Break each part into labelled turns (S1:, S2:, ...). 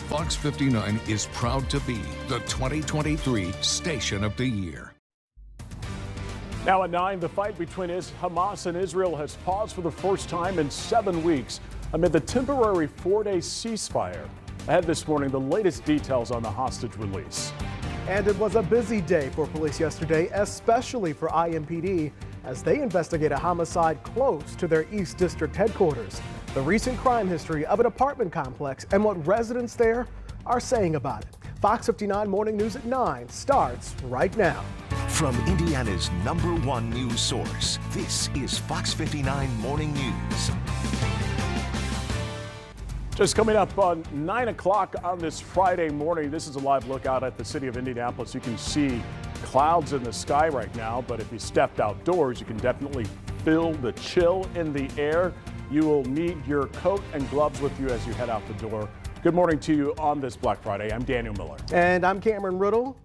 S1: Fox 59 is proud to be the 2023 Station of the Year.
S2: Now at 9, the fight between Hamas and Israel has paused for the first time in 7 weeks amid the temporary 4-day ceasefire. Ahead this morning, the latest details on the hostage release.
S3: And it was a busy day for police yesterday, especially for IMPD, as they investigate a homicide close to their East District headquarters. The recent crime history of an apartment complex and what residents there are saying about it. Fox 59 Morning News at 9 starts right now.
S4: From Indiana's #1 news source, this is Fox 59 Morning News.
S2: Just coming up on 9 o'clock on this Friday morning, this is a live look out at the city of Indianapolis. You can see clouds in the sky right now, but if you stepped outdoors, you can definitely feel the chill in the air. You will need your coat and gloves with you as you head out the door. Good morning to you on this Black Friday. I'm Daniel Miller.
S3: And I'm Cameron Ridle.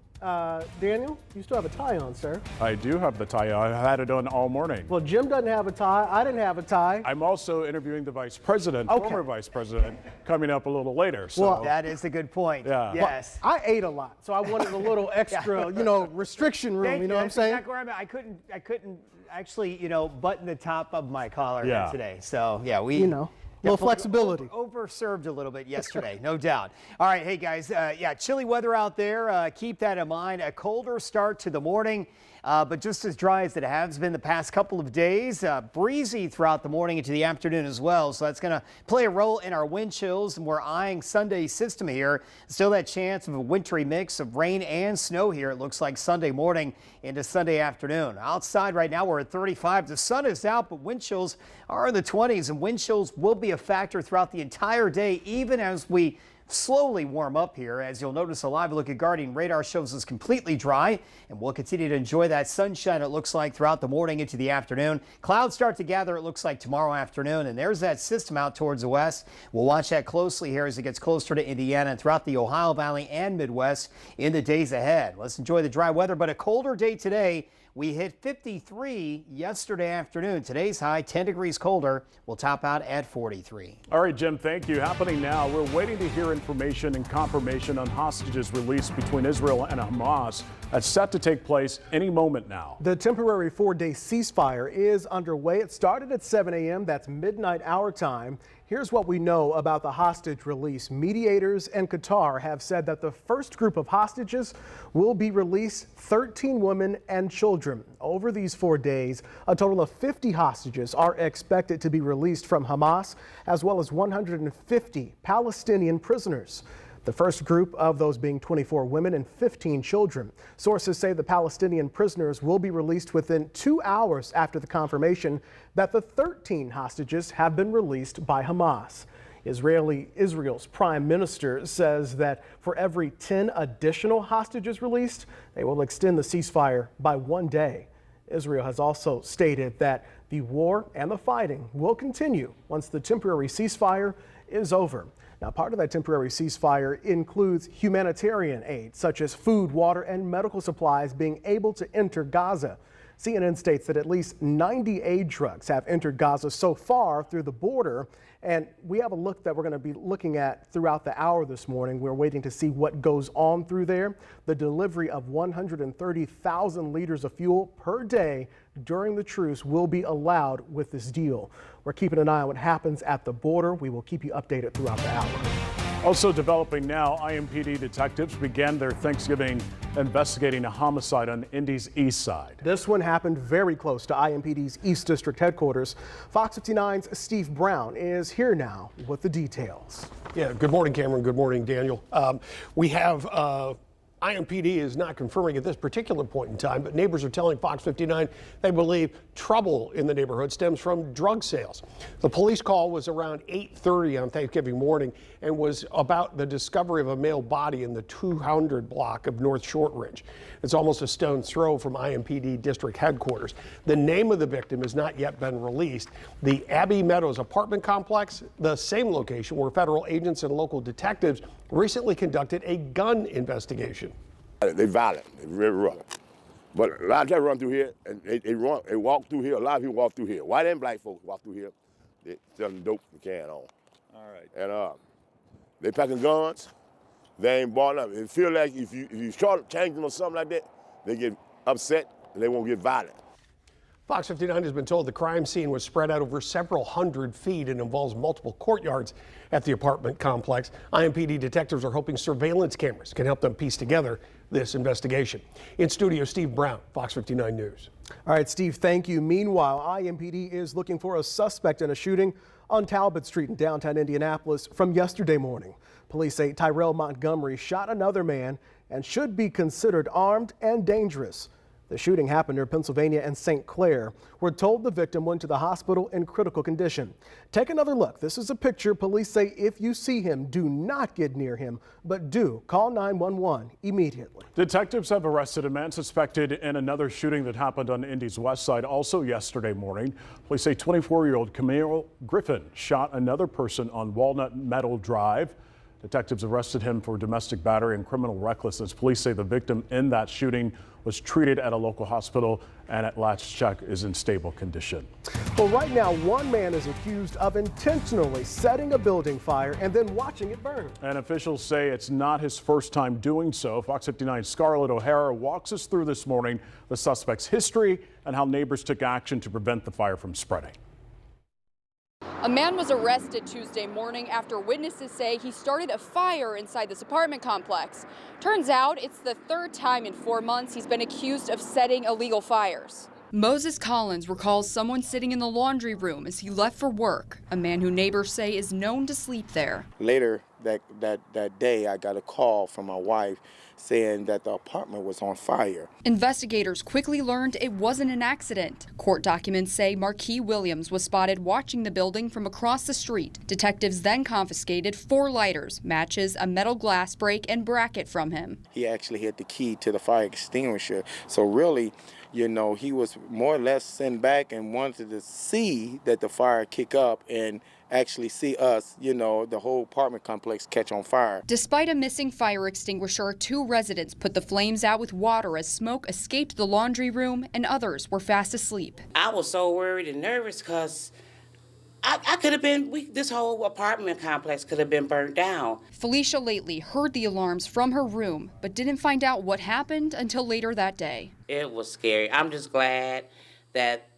S3: Daniel, you still have a tie on, sir.
S2: I do have the tie on. I had it on all morning.
S3: Well, Jim doesn't have a tie. I didn't have a tie.
S2: I'm also interviewing the vice president, former vice president, coming up a little later. So.
S5: Well, that is a good point.
S2: Yeah.
S5: Yes.
S3: Well, I ate a lot, so I wanted a little extra, restriction room. You know what I'm saying?
S5: Exactly where I couldn't actually, button the top of my collar today. So yeah, we.
S3: A little flexibility.
S5: Overserved a little bit yesterday, no doubt. All right, hey guys, chilly weather out there. Keep that in mind. A colder start to the morning, but just as dry as it has been the past couple of days. Breezy throughout the morning into the afternoon as well. So that's going to play a role in our wind chills. And we're eyeing Sunday's system here. Still that chance of a wintry mix of rain and snow here. It looks like Sunday morning into Sunday afternoon. Outside right now, we're at 35. The sun is out, but wind chills are in the 20s, and wind chills will be a factor throughout the entire day, even as we slowly warm up here. As you'll notice, a live look at Guardian radar shows us completely dry, and we'll continue to enjoy that sunshine, it looks like, throughout the morning into the afternoon. Clouds start to gather, it looks like, tomorrow afternoon, and there's that system out towards the west. We'll watch that closely here as it gets closer to Indiana and throughout the Ohio Valley and Midwest in the days ahead. Let's enjoy the dry weather, but a colder day today. We hit 53 yesterday afternoon. Today's high, 10 degrees colder. We'll top out at 43.
S2: All right, Jim, thank you. Happening now, we're waiting to hear information and confirmation on hostages released between Israel and Hamas. That's set to take place any moment now.
S3: The temporary 4-day ceasefire is underway. It started at 7 a.m. That's midnight our time. Here's what we know about the hostage release. Mediators and Qatar have said that the first group of hostages will be released, 13 women and children. Over these 4 days, a total of 50 hostages are expected to be released from Hamas, as well as 150 Palestinian prisoners. The first group of those being 24 women and 15 children. Sources say the Palestinian prisoners will be released within 2 hours after the confirmation that the 13 hostages have been released by Hamas. Israel's prime minister says that for every 10 additional hostages released, they will extend the ceasefire by 1 day. Israel has also stated that the war and the fighting will continue once the temporary ceasefire is over. Now, part of that temporary ceasefire includes humanitarian aid, such as food, water, and medical supplies being able to enter Gaza. CNN states that at least 90 aid trucks have entered Gaza so far through the border. And we have a look that we're going to be looking at throughout the hour this morning. We're waiting to see what goes on through there. The delivery of 130,000 liters of fuel per day during the truce will be allowed with this deal. We're keeping an eye on what happens at the border. We will keep you updated throughout the hour.
S2: Also developing now, IMPD detectives began their Thanksgiving investigating a homicide on Indy's east side.
S3: This one happened very close to IMPD's East District headquarters. Fox 59's Steve Brown is here now with the details.
S6: Yeah, good morning, Cameron. Good morning, Daniel. We have IMPD is not confirming at this particular point in time, but neighbors are telling Fox 59 they believe trouble in the neighborhood stems from drug sales. The police call was around 8:30 on Thanksgiving morning and was about the discovery of a male body in the 200 block of North Shortridge. It's almost a stone's throw from IMPD district headquarters. The name of the victim has not yet been released. The Abbey Meadows apartment complex, the same location where federal agents and local detectives recently conducted a gun investigation.
S7: They violent, they very rough. But a lot of them run through here, and they walk through here. A lot of people walk through here. White and black folks walk through here. They selling dope and can on.
S8: All right.
S7: And they packing guns, They ain't bought up. It feel like if you short-change them or something like that, they get upset and they won't get violent.
S6: Fox 59 has been told the crime scene was spread out over several hundred feet and involves multiple courtyards at the apartment complex. IMPD detectives are hoping surveillance cameras can help them piece together this investigation. In studio, Steve Brown, Fox 59 News.
S3: All right, Steve, thank you. Meanwhile, IMPD is looking for a suspect in a shooting on Talbot Street in downtown Indianapolis from yesterday morning. Police say Tyrell Montgomery shot another man and should be considered armed and dangerous. The shooting happened near Pennsylvania and St. Clair. We're told the victim went to the hospital in critical condition. Take another look. This is a picture. Police say if you see him, do not get near him, but do call 911 immediately.
S2: Detectives have arrested a man suspected in another shooting that happened on Indy's west side also yesterday morning. Police say 24-year-old Camille Griffin shot another person on Walnut Meadow Drive. Detectives arrested him for domestic battery and criminal recklessness. Police say the victim in that shooting was treated at a local hospital and at last check is in stable condition.
S3: Well, right now, one man is accused of intentionally setting a building fire and then watching it burn.
S2: And officials say it's not his first time doing so. Fox 59's Scarlett O'Hara walks us through this morning the suspect's history and how neighbors took action to prevent the fire from spreading.
S8: A man was arrested Tuesday morning after witnesses say he started a fire inside this apartment complex. Turns out it's the third time in 4 months he's been accused of setting illegal fires. Moses Collins recalls someone sitting in the laundry room as he left for work, a man who neighbors say is known to sleep there.
S9: Later that day, I got a call from my wife saying that the apartment was on fire.
S8: Investigators quickly learned it wasn't an accident. Court documents say Marquis Williams was spotted watching the building from across the street. Detectives then confiscated 4 lighters, matches, a metal glass break, and bracket from him.
S9: He actually had the key to the fire extinguisher. So really, you know, he was more or less sent back and wanted to see that the fire kick up and actually see us, you know, the whole apartment complex catch on fire.
S8: Despite a missing fire extinguisher, 2 residents put the flames out with water as smoke escaped the laundry room and others were fast asleep.
S10: I was so worried and nervous because I could have been, this whole apartment complex could have been burned down.
S8: Felicia Lately heard the alarms from her room, but didn't find out what happened until later that day.
S10: It was scary. I'm just glad that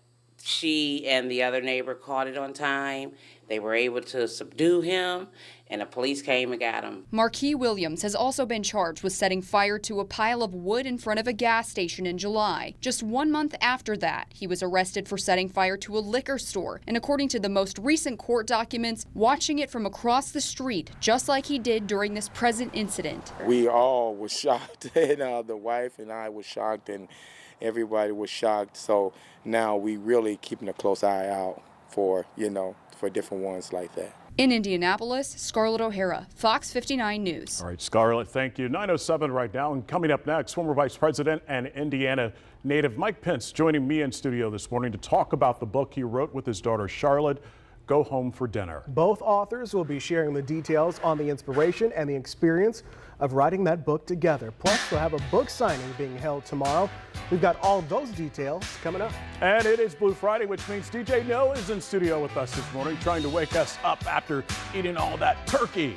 S10: she and the other neighbor caught it on time. They were able to subdue him, and the police came and got him.
S8: Marquis Williams has also been charged with setting fire to a pile of wood in front of a gas station in July. Just 1 month after that, he was arrested for setting fire to a liquor store, and according to the most recent court documents, watching it from across the street, just like he did during this present incident.
S9: We all were shocked, and the wife and I were shocked, and everybody was shocked. So now we really keeping a close eye out for, you know, for different ones like that.
S8: In Indianapolis, Scarlett O'Hara, Fox 59 News.
S2: All right, Scarlett, thank you. 9:07 right now, and coming up next, former Vice President and Indiana native Mike Pence joining me in studio this morning to talk about the book he wrote with his daughter Charlotte, Go Home for Dinner.
S3: Both authors will be sharing the details on the inspiration and the experience of writing that book together. Plus, we'll have a book signing being held tomorrow. We've got all those details coming up.
S2: And it is Blue Friday, which means DJ No is in studio with us this morning, trying to wake us up after eating all that turkey.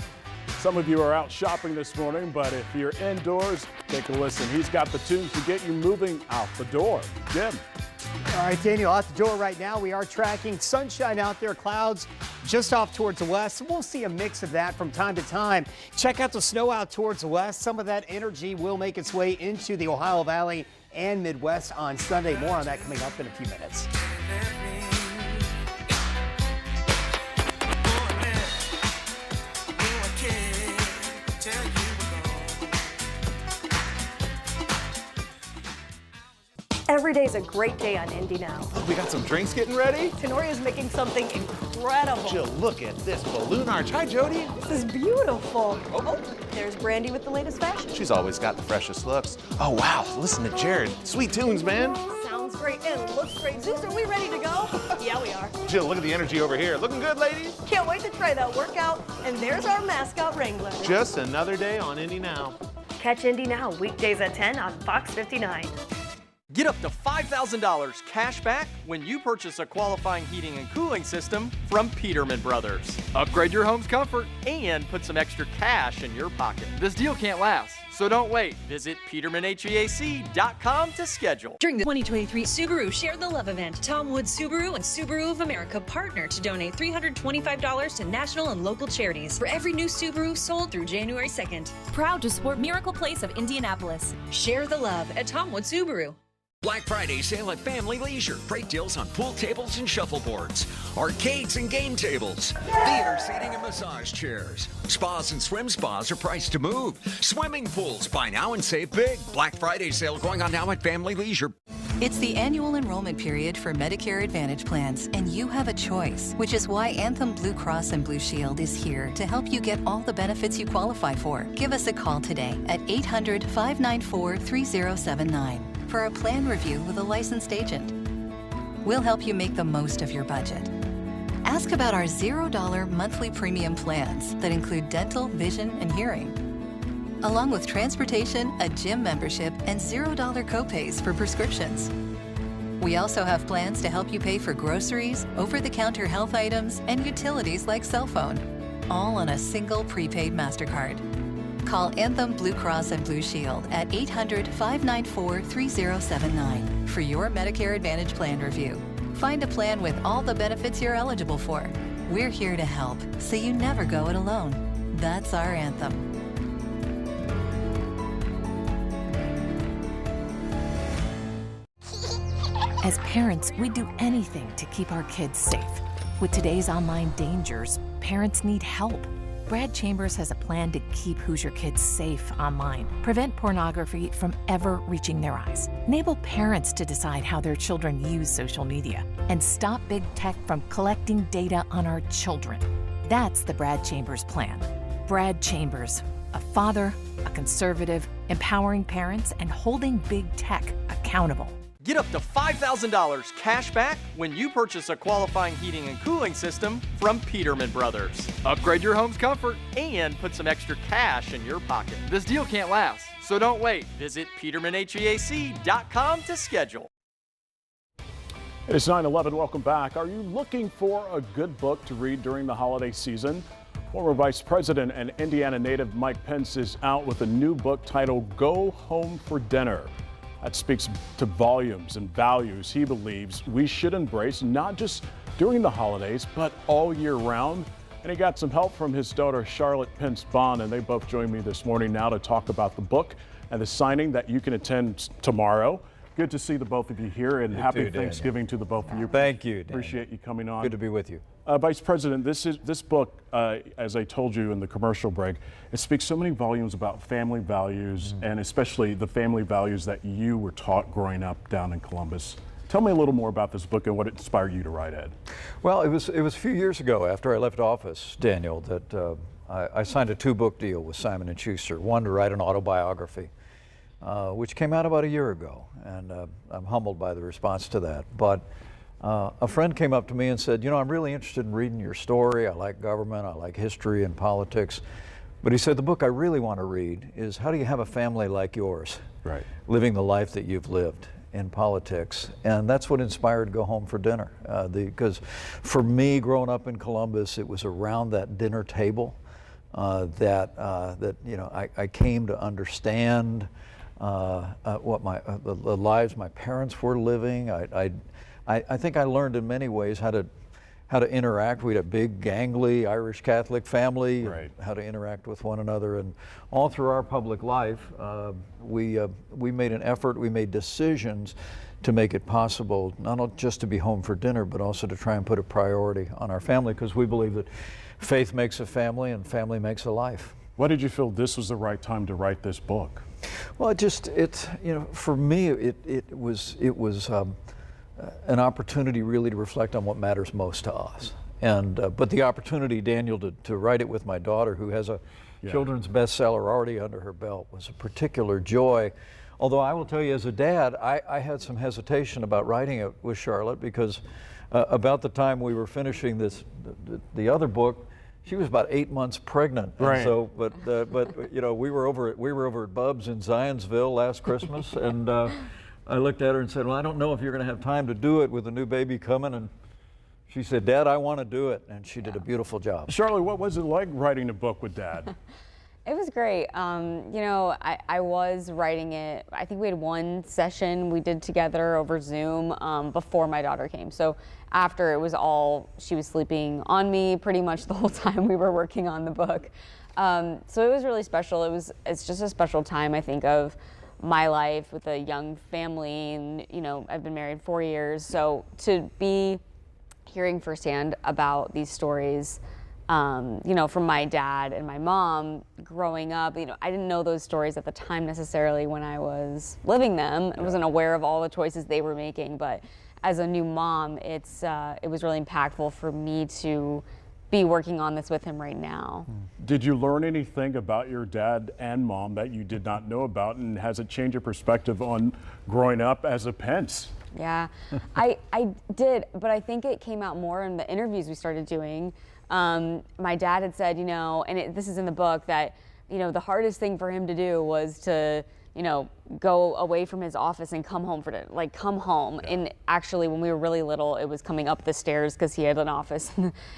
S2: Some of you are out shopping this morning, but if you're indoors, take a listen. He's got the tunes to get you moving out the door. Jim.
S5: All right, Daniel, out the door right now. We are tracking sunshine out there, clouds just off towards the west. We'll see a mix of that from time to time. Check out the snow out towards the west. Some of that energy will make its way into the Ohio Valley and Midwest on Sunday. More on that coming up in a few minutes.
S11: Every day is a great day on Indy now.
S12: We got some drinks getting ready.
S11: Tenoria's making something incredible.
S12: Jill, look at this balloon arch. Hi, Jody.
S11: This is beautiful. Oh, there's Brandy with the latest fashion.
S12: She's always got the freshest looks. Oh, wow. Listen to Jared. Sweet tunes, man.
S11: Sounds great and looks great. Zeus, are we ready to go? Yeah, we are.
S12: Jill, look at the energy over here. Looking good, ladies.
S11: Can't wait to try that workout. And there's our mascot Wrangler.
S12: Just another day on Indy Now.
S11: Catch Indy Now weekdays at 10 on Fox 59.
S13: Get up to $5,000 cash back when you purchase a qualifying heating and cooling system from Peterman Brothers. Upgrade your home's comfort and put some extra cash in your pocket. This deal can't last, so don't wait. Visit PetermanHVAC.com to schedule.
S14: During the 2023 Subaru Share the Love event, Tom Wood Subaru and Subaru of America partner to donate $325 to national and local charities for every new Subaru sold through January 2nd.
S15: Proud to support Miracle Place of Indianapolis.
S14: Share the love at Tom Wood Subaru.
S16: Black Friday sale at Family Leisure. Great deals on pool tables and shuffleboards, arcades and game tables, theater seating and massage chairs. Spas and swim spas are priced to move. Swimming pools, buy now and save big. Black Friday sale going on now at Family Leisure.
S17: It's the annual enrollment period for Medicare Advantage plans, and you have a choice, which is why Anthem Blue Cross and Blue Shield is here to help you get all the benefits you qualify for. Give us a call today at 800-594-3079 for a plan review with a licensed agent. We'll help you make the most of your budget. Ask about our $0 monthly premium plans that include dental, vision, and hearing, along with transportation, a gym membership, and $0 copays for prescriptions. We also have plans to help you pay for groceries, over-the-counter health items, and utilities like cell phone, all on a single prepaid MasterCard. Call Anthem Blue Cross and Blue Shield at 800-594-3079 for your Medicare Advantage plan review. Find a plan with all the benefits you're eligible for. We're here to help, so you never go it alone. That's our anthem.
S15: As parents, we do anything to keep our kids safe. With today's online dangers, parents need help. Brad Chambers has a plan to keep Hoosier kids safe online, prevent pornography from ever reaching their eyes, enable parents to decide how their children use social media, and stop big tech from collecting data on our children. That's the Brad Chambers plan. Brad Chambers, a father, a conservative, empowering parents, and holding big tech accountable.
S13: Get up to $5,000 cash back when you purchase a qualifying heating and cooling system from Peterman Brothers. Upgrade your home's comfort and put some extra cash in your pocket. This deal can't last, so don't wait. Visit PetermanHVAC.com to schedule.
S2: It is 9/11. Welcome back. Are you looking for a good book to read during the holiday season? Former Vice President and Indiana native Mike Pence is out with a new book titled Go Home for Dinner. That speaks to volumes and values he believes we should embrace, not just during the holidays, but all year round. And he got some help from his daughter, Charlotte Pence Bond, and they both joined me this morning now to talk about the book and the signing that you can attend tomorrow. Good to see the both of you here, and happy Thanksgiving to the both of you.
S18: Thank you, Daniel.
S2: Appreciate you coming on.
S18: Good to be with you.
S2: Vice President, this book, as I told you in the commercial break, it speaks so many volumes about family values, and especially the family values that you were taught growing up down in Columbus. Tell me a little more about this book and what inspired you to write it.
S18: Well, it was a few years ago after I left office, Daniel, that I signed a 2-book deal with Simon & Schuster, one to write an autobiography, which came out about a year ago, and I'm humbled by the response to that. But a friend came up to me and said, you know, I'm really interested in reading your story. I like government, I like history and politics. But he said, the book I really want to read is how do you have a family like yours,
S2: right,
S18: living the life that you've lived in politics. And that's what inspired Go Home for Dinner. Because for me, growing up in Columbus, it was around that dinner table that you know, I came to understand what the lives my parents were living. I think I learned in many ways how to interact. We had a big, gangly Irish Catholic family,
S2: right,
S18: how to interact with one another, and all through our public life, we made an effort. We made decisions to make it possible not just to be home for dinner, but also to try and put a priority on our family, because we believe that faith makes a family and family makes a life.
S2: Why did you feel this was the right time to write this book?
S18: Well, you know, for me, it was an opportunity really to reflect on what matters most to us. And but the opportunity, Daniel, to write it with my daughter, who has a children's bestseller already under her belt, was a particular joy. Although I will tell you, as a dad, I had some hesitation about writing it with Charlotte, because about the time we were finishing the other book, she was about 8 months pregnant.
S2: Right.
S18: And so, but you know, we were over at Bub's in Zionsville last Christmas, and I looked at her and said, well, I don't know if you're going to have time to do it with a new baby coming. And she said, Dad, I want to do it. And she did a beautiful job.
S2: Charlie, what was it like writing a book with Dad?
S19: It was great. You know, I was writing it. I think we had one session we did together over Zoom before my daughter came. So after it was all, she was sleeping on me pretty much the whole time we were working on the book. So it was really special. It's just a special time, I think, of my life with a young family, and you know, I've been married 4 years. So to be hearing firsthand about these stories, you know, from my dad and my mom growing up, you know, I didn't know those stories at the time necessarily when I was living them. I wasn't aware of all the choices they were making, but as a new mom, it was really impactful for me to be working on this with him right now.
S2: Did you learn anything about your dad and mom that you did not know about, and has it changed your perspective on growing up as a Pence?
S19: Yeah, I did, but I think it came out more in the interviews we started doing. My dad had said, you know, and this is in the book, that, you know, the hardest thing for him to do was to, you know, go away from his office and come home come home. Yeah. And actually, when we were really little, it was coming up the stairs because he had an office,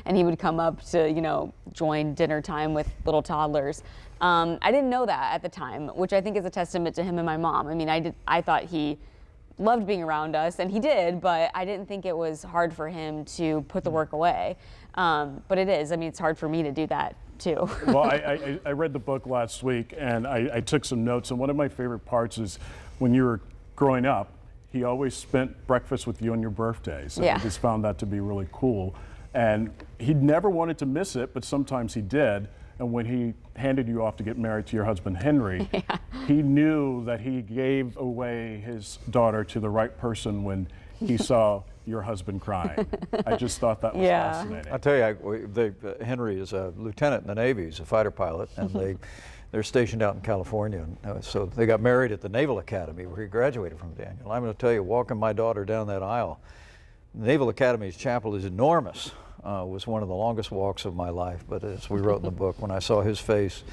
S19: and he would come up to, you know, join dinner time with little toddlers. I didn't know that at the time, which I think is a testament to him and my mom. I mean, I thought he loved being around us, and he did, but I didn't think it was hard for him to put the work away. But it is. I mean, it's hard for me to do that too.
S2: Well, I read the book last week, and I took some notes, and one of my favorite parts is when you were growing up, he always spent breakfast with you on your birthdays.
S19: Yeah.
S2: I just found that to be really cool. And he never wanted to miss it, but sometimes he did. And when he handed you off to get married to your husband, Henry, yeah, he knew that he gave away his daughter to the right person when he saw your husband crying. I just thought that was fascinating.
S18: I tell you, Henry is a lieutenant in the Navy. He's a fighter pilot, and they're stationed out in California. So they got married at the Naval Academy, where he graduated from, Daniel. I'm going to tell you, walking my daughter down that aisle, the Naval Academy's chapel is enormous. Was one of the longest walks of my life, but as we wrote in the book, when I saw his face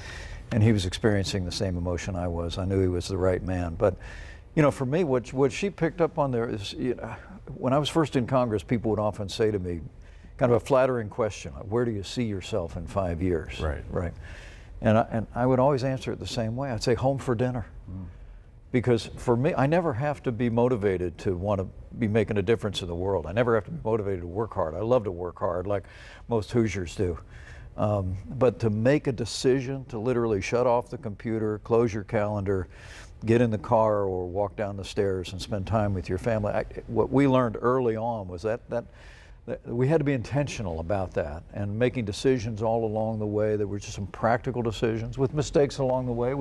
S18: and he was experiencing the same emotion I was, I knew he was the right man. But, you know, for me, what she picked up on there is, you know, when I was first in Congress, people would often say to me, kind of a flattering question, like, where do you see yourself in 5 years? Right. And I would always answer it the same way. I'd say, home for dinner. Because for me, I never have to be motivated to want to be making a difference in the world. I never have to be motivated to work hard. I love to work hard, like most Hoosiers do. But to make a decision to literally shut off the computer, close your calendar, get in the car or walk down the stairs and spend time with your family. What we learned early on was that we had to be intentional about that, and making decisions all along the way. There were just some practical decisions with mistakes along the way.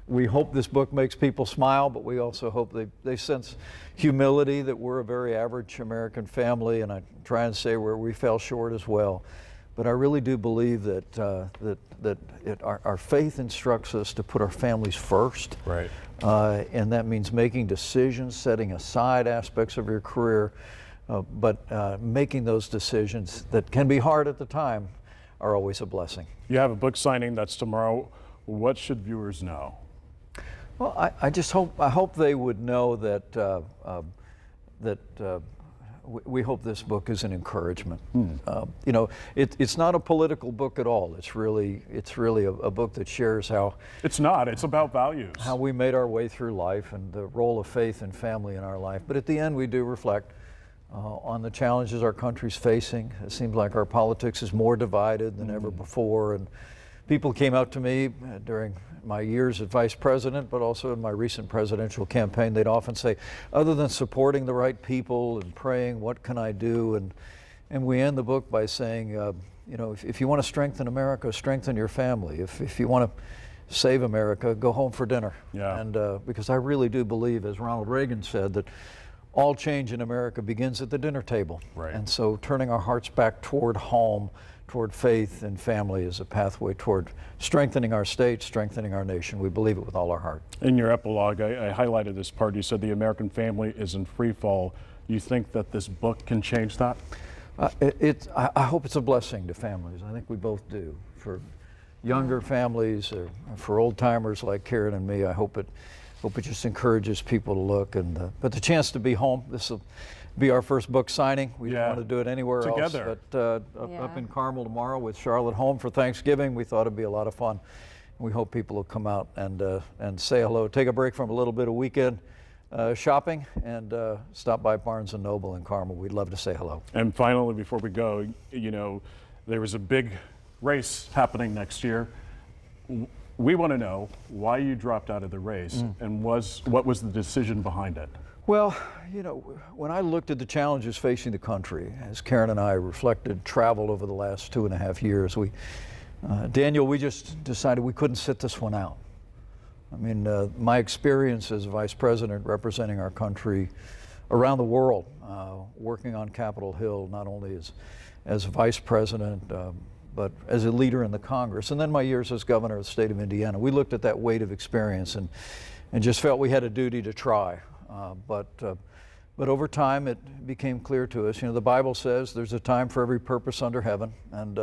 S18: We hope this book makes people smile, but we also hope they sense humility, that we're a very average American family, and I try and say where we fell short as well. But I really do believe that our faith instructs us to put our families first.
S2: Right.
S18: And that means making decisions, setting aside aspects of your career, but making those decisions that can be hard at the time are always a blessing.
S2: You have a book signing that's tomorrow. What should viewers know?
S18: Well, I just hope they would know that we hope this book is an encouragement. You know, it's not a political book at all. It's really a book that shares how.
S2: It's not. It's about values.
S18: How we made our way through life and the role of faith and family in our life. But at the end, we do reflect on the challenges our country's facing. It seems like our politics is more divided than ever before, and people came out to me during my years as vice president, but also in my recent presidential campaign. They'd often say, other than supporting the right people and praying, what can I do? And we end the book by saying, you know, if you want to strengthen America, strengthen your family. If you want to save America, go home for dinner.
S2: Yeah.
S18: And because I really do believe, as Ronald Reagan said, that all change in America begins at the dinner table.
S2: Right.
S18: And so turning our hearts back toward home, toward faith and family is a pathway toward strengthening our state, strengthening our nation. We believe it with all our heart. In
S2: your epilogue, I highlighted this part. You said the American family is in free fall. Do you think that this book can change that?
S18: I hope it's a blessing to families. I think we both do. For younger families, or for old timers like Karen and me, I hope hope it just encourages people to look. But the chance to be home, this will be our first book signing. We didn't want to do it anywhere
S2: Together.
S18: else, but up in Carmel tomorrow with Charlotte home for Thanksgiving. We thought it'd be a lot of fun. We hope people will come out and say hello, take a break from a little bit of weekend shopping, and stop by Barnes & Noble in Carmel. We'd love to say hello.
S2: And finally, before we go, you know, there was a big race happening next year. We want to know why you dropped out of the race and what was the decision behind it?
S18: Well, you know, when I looked at the challenges facing the country, as Karen and I reflected travel over the last 2.5 years, Daniel, we just decided we couldn't sit this one out. I mean, my experience as vice president representing our country around the world, working on Capitol Hill, not only as vice president, but as a leader in the Congress, and then my years as governor of the state of Indiana, we looked at that weight of experience and just felt we had a duty to try. But over time, it became clear to us, you know, the Bible says there's a time for every purpose under heaven, and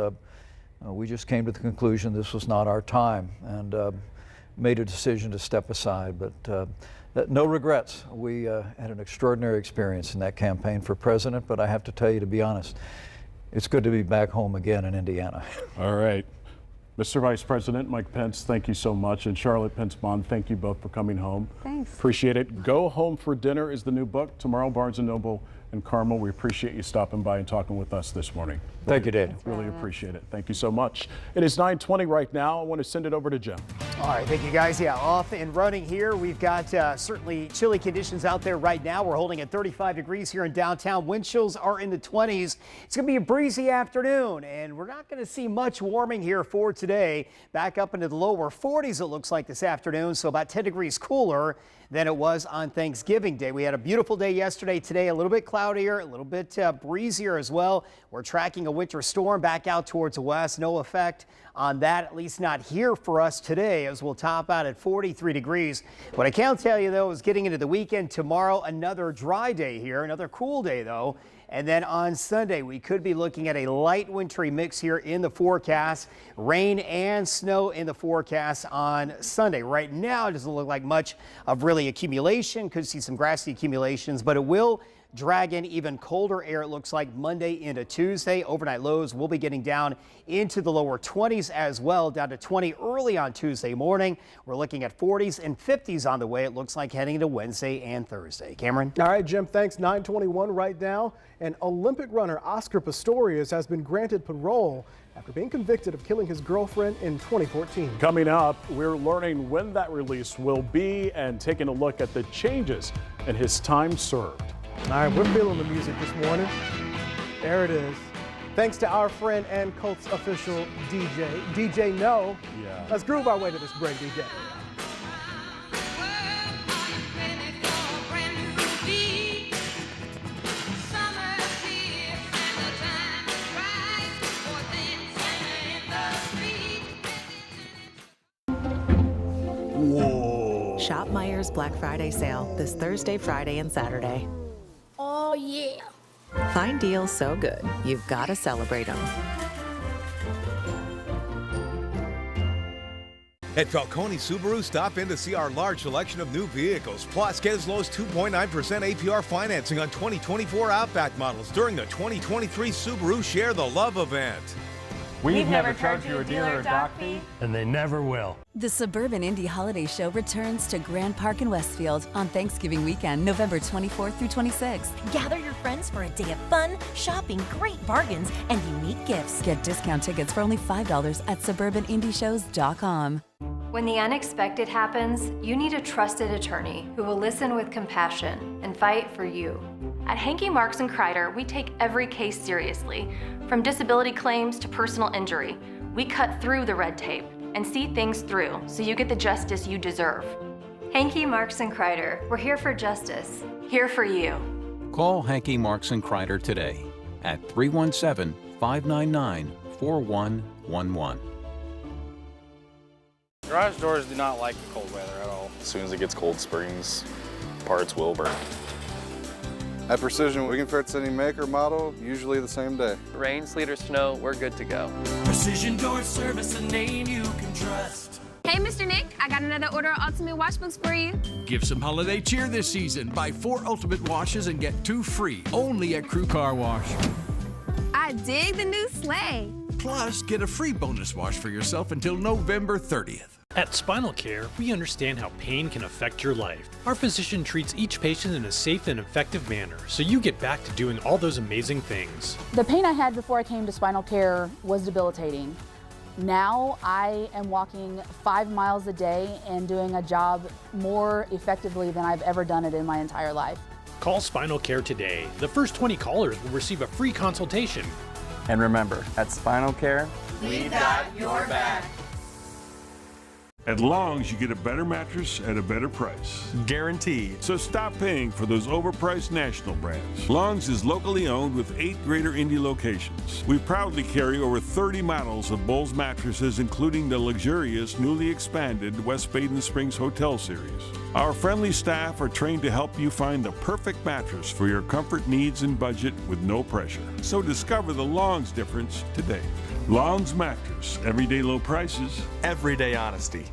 S18: we just came to the conclusion this was not our time, and made a decision to step aside. But no regrets. We had an extraordinary experience in that campaign for president, but I have to tell you, to be honest, it's good to be back home again in Indiana.
S2: All right. Mr. Vice President Mike Pence, thank you so much. And Charlotte Pence-Bond, thank you both for coming home.
S19: Thanks.
S2: Appreciate it. Go Home for Dinner is the new book. Tomorrow, Barnes & Noble and Carmel. We appreciate you stopping by and talking with us this morning.
S18: Thank you, Daniel.
S2: Really appreciate it. Thank you so much. It is 9:20 right now. I want to send it over to Jim.
S5: All right, thank you guys. Yeah, off and running here. We've got certainly chilly conditions out there right now. We're holding at 35 degrees here in downtown. Wind chills are in the 20s. It's going to be a breezy afternoon, and we're not going to see much warming here for today. Back up into the lower 40s, it looks like this afternoon, so about 10 degrees cooler than it was on Thanksgiving Day. We had a beautiful day yesterday. Today, a little bit cloudier, a little bit breezier as well. We're tracking a winter storm back out towards the west. No effect on that, at least not here for us today, as we'll top out at 43 degrees. What I can tell you, though, is getting into the weekend tomorrow, another dry day here, another cool day, though. And then on Sunday, we could be looking at a light wintry mix here in the forecast. Rain and snow in the forecast on Sunday. Right now, it doesn't look like much of really accumulation. Could see some grassy accumulations, but it will drag in even colder air, it looks like, Monday into Tuesday. Overnight lows will be getting down into the lower 20s as well, down to 20 early on Tuesday morning. We're looking at 40s and 50s on the way, it looks like, heading into Wednesday and Thursday. Cameron?
S3: All right, Jim, thanks. 9:21 right now. And Olympic runner Oscar Pistorius has been granted parole after being convicted of killing his girlfriend in 2014.
S2: Coming up, we're learning when that release will be and taking a look at the changes in his time served.
S3: All right, we're feeling the music this morning. There it is. Thanks to our friend and Colts official, DJ No.
S2: Yeah.
S3: Let's groove our way to this break, DJ.
S2: Whoa.
S20: Shop Meijer's Black Friday sale this Thursday, Friday, and Saturday.
S11: Oh, yeah.
S20: Find deals so good, you've got to celebrate them.
S21: At Falcone Subaru, stop in to see our large selection of new vehicles. Plus, get as low as 2.9% APR financing on 2024 Outback models during the 2023 Subaru Share the Love event.
S22: We've never charged you a dealer or dock fee,
S23: and they never will.
S24: The Suburban Indy Holiday Show returns to Grand Park in Westfield on Thanksgiving weekend, November 24th through 26th.
S25: Gather your friends for a day of fun, shopping, great bargains, and unique gifts.
S24: Get discount tickets for only $5 at suburbanindyshows.com.
S26: When the unexpected happens, you need a trusted attorney who will listen with compassion and fight for you. At Hankey Marks & Kreider, we take every case seriously. From disability claims to personal injury, we cut through the red tape and see things through so you get the justice you deserve. Hankey Marks & Kreider, we're here for justice, here for you.
S27: Call Hankey Marks & Kreider today at 317-599-4111.
S28: Garage doors do not like the cold weather at all.
S29: As soon as it gets cold springs, parts will burn.
S30: At Precision, we can fix any make or model, usually the same day.
S31: Rain, sleet, or snow, we're good to go.
S32: Precision Door Service, a name you can trust.
S1: Hey, Mr. Nick, I got another order of Ultimate Wash Books for you.
S4: Give some holiday cheer this season. Buy 4 Ultimate Washes and get 2 free, only at Crew Car Wash.
S1: I dig the new sleigh.
S4: Plus, get a free bonus wash for yourself until November 30th.
S6: At Spinal Care, we understand how pain can affect your life. Our physician treats each patient in a safe and effective manner, so you get back to doing all those amazing things.
S7: The pain I had before I came to Spinal Care was debilitating. Now I am walking 5 miles a day and doing a job more effectively than I've ever done it in my entire life.
S6: Call Spinal Care today. The first 20 callers will receive a free consultation.
S8: And remember, at Spinal Care,
S9: we've got your back.
S10: At Long's, you get a better mattress at a better price.
S12: Guaranteed.
S10: So stop paying for those overpriced national brands. Long's is locally owned with 8 greater Indy locations. We proudly carry over 30 models of Bowles mattresses, including the luxurious, newly expanded West Baden Springs Hotel Series. Our friendly staff are trained to help you find the perfect mattress for your comfort needs and budget with no pressure. So discover the Long's difference today. Long's Mattress. Everyday low prices.
S12: Everyday honesty.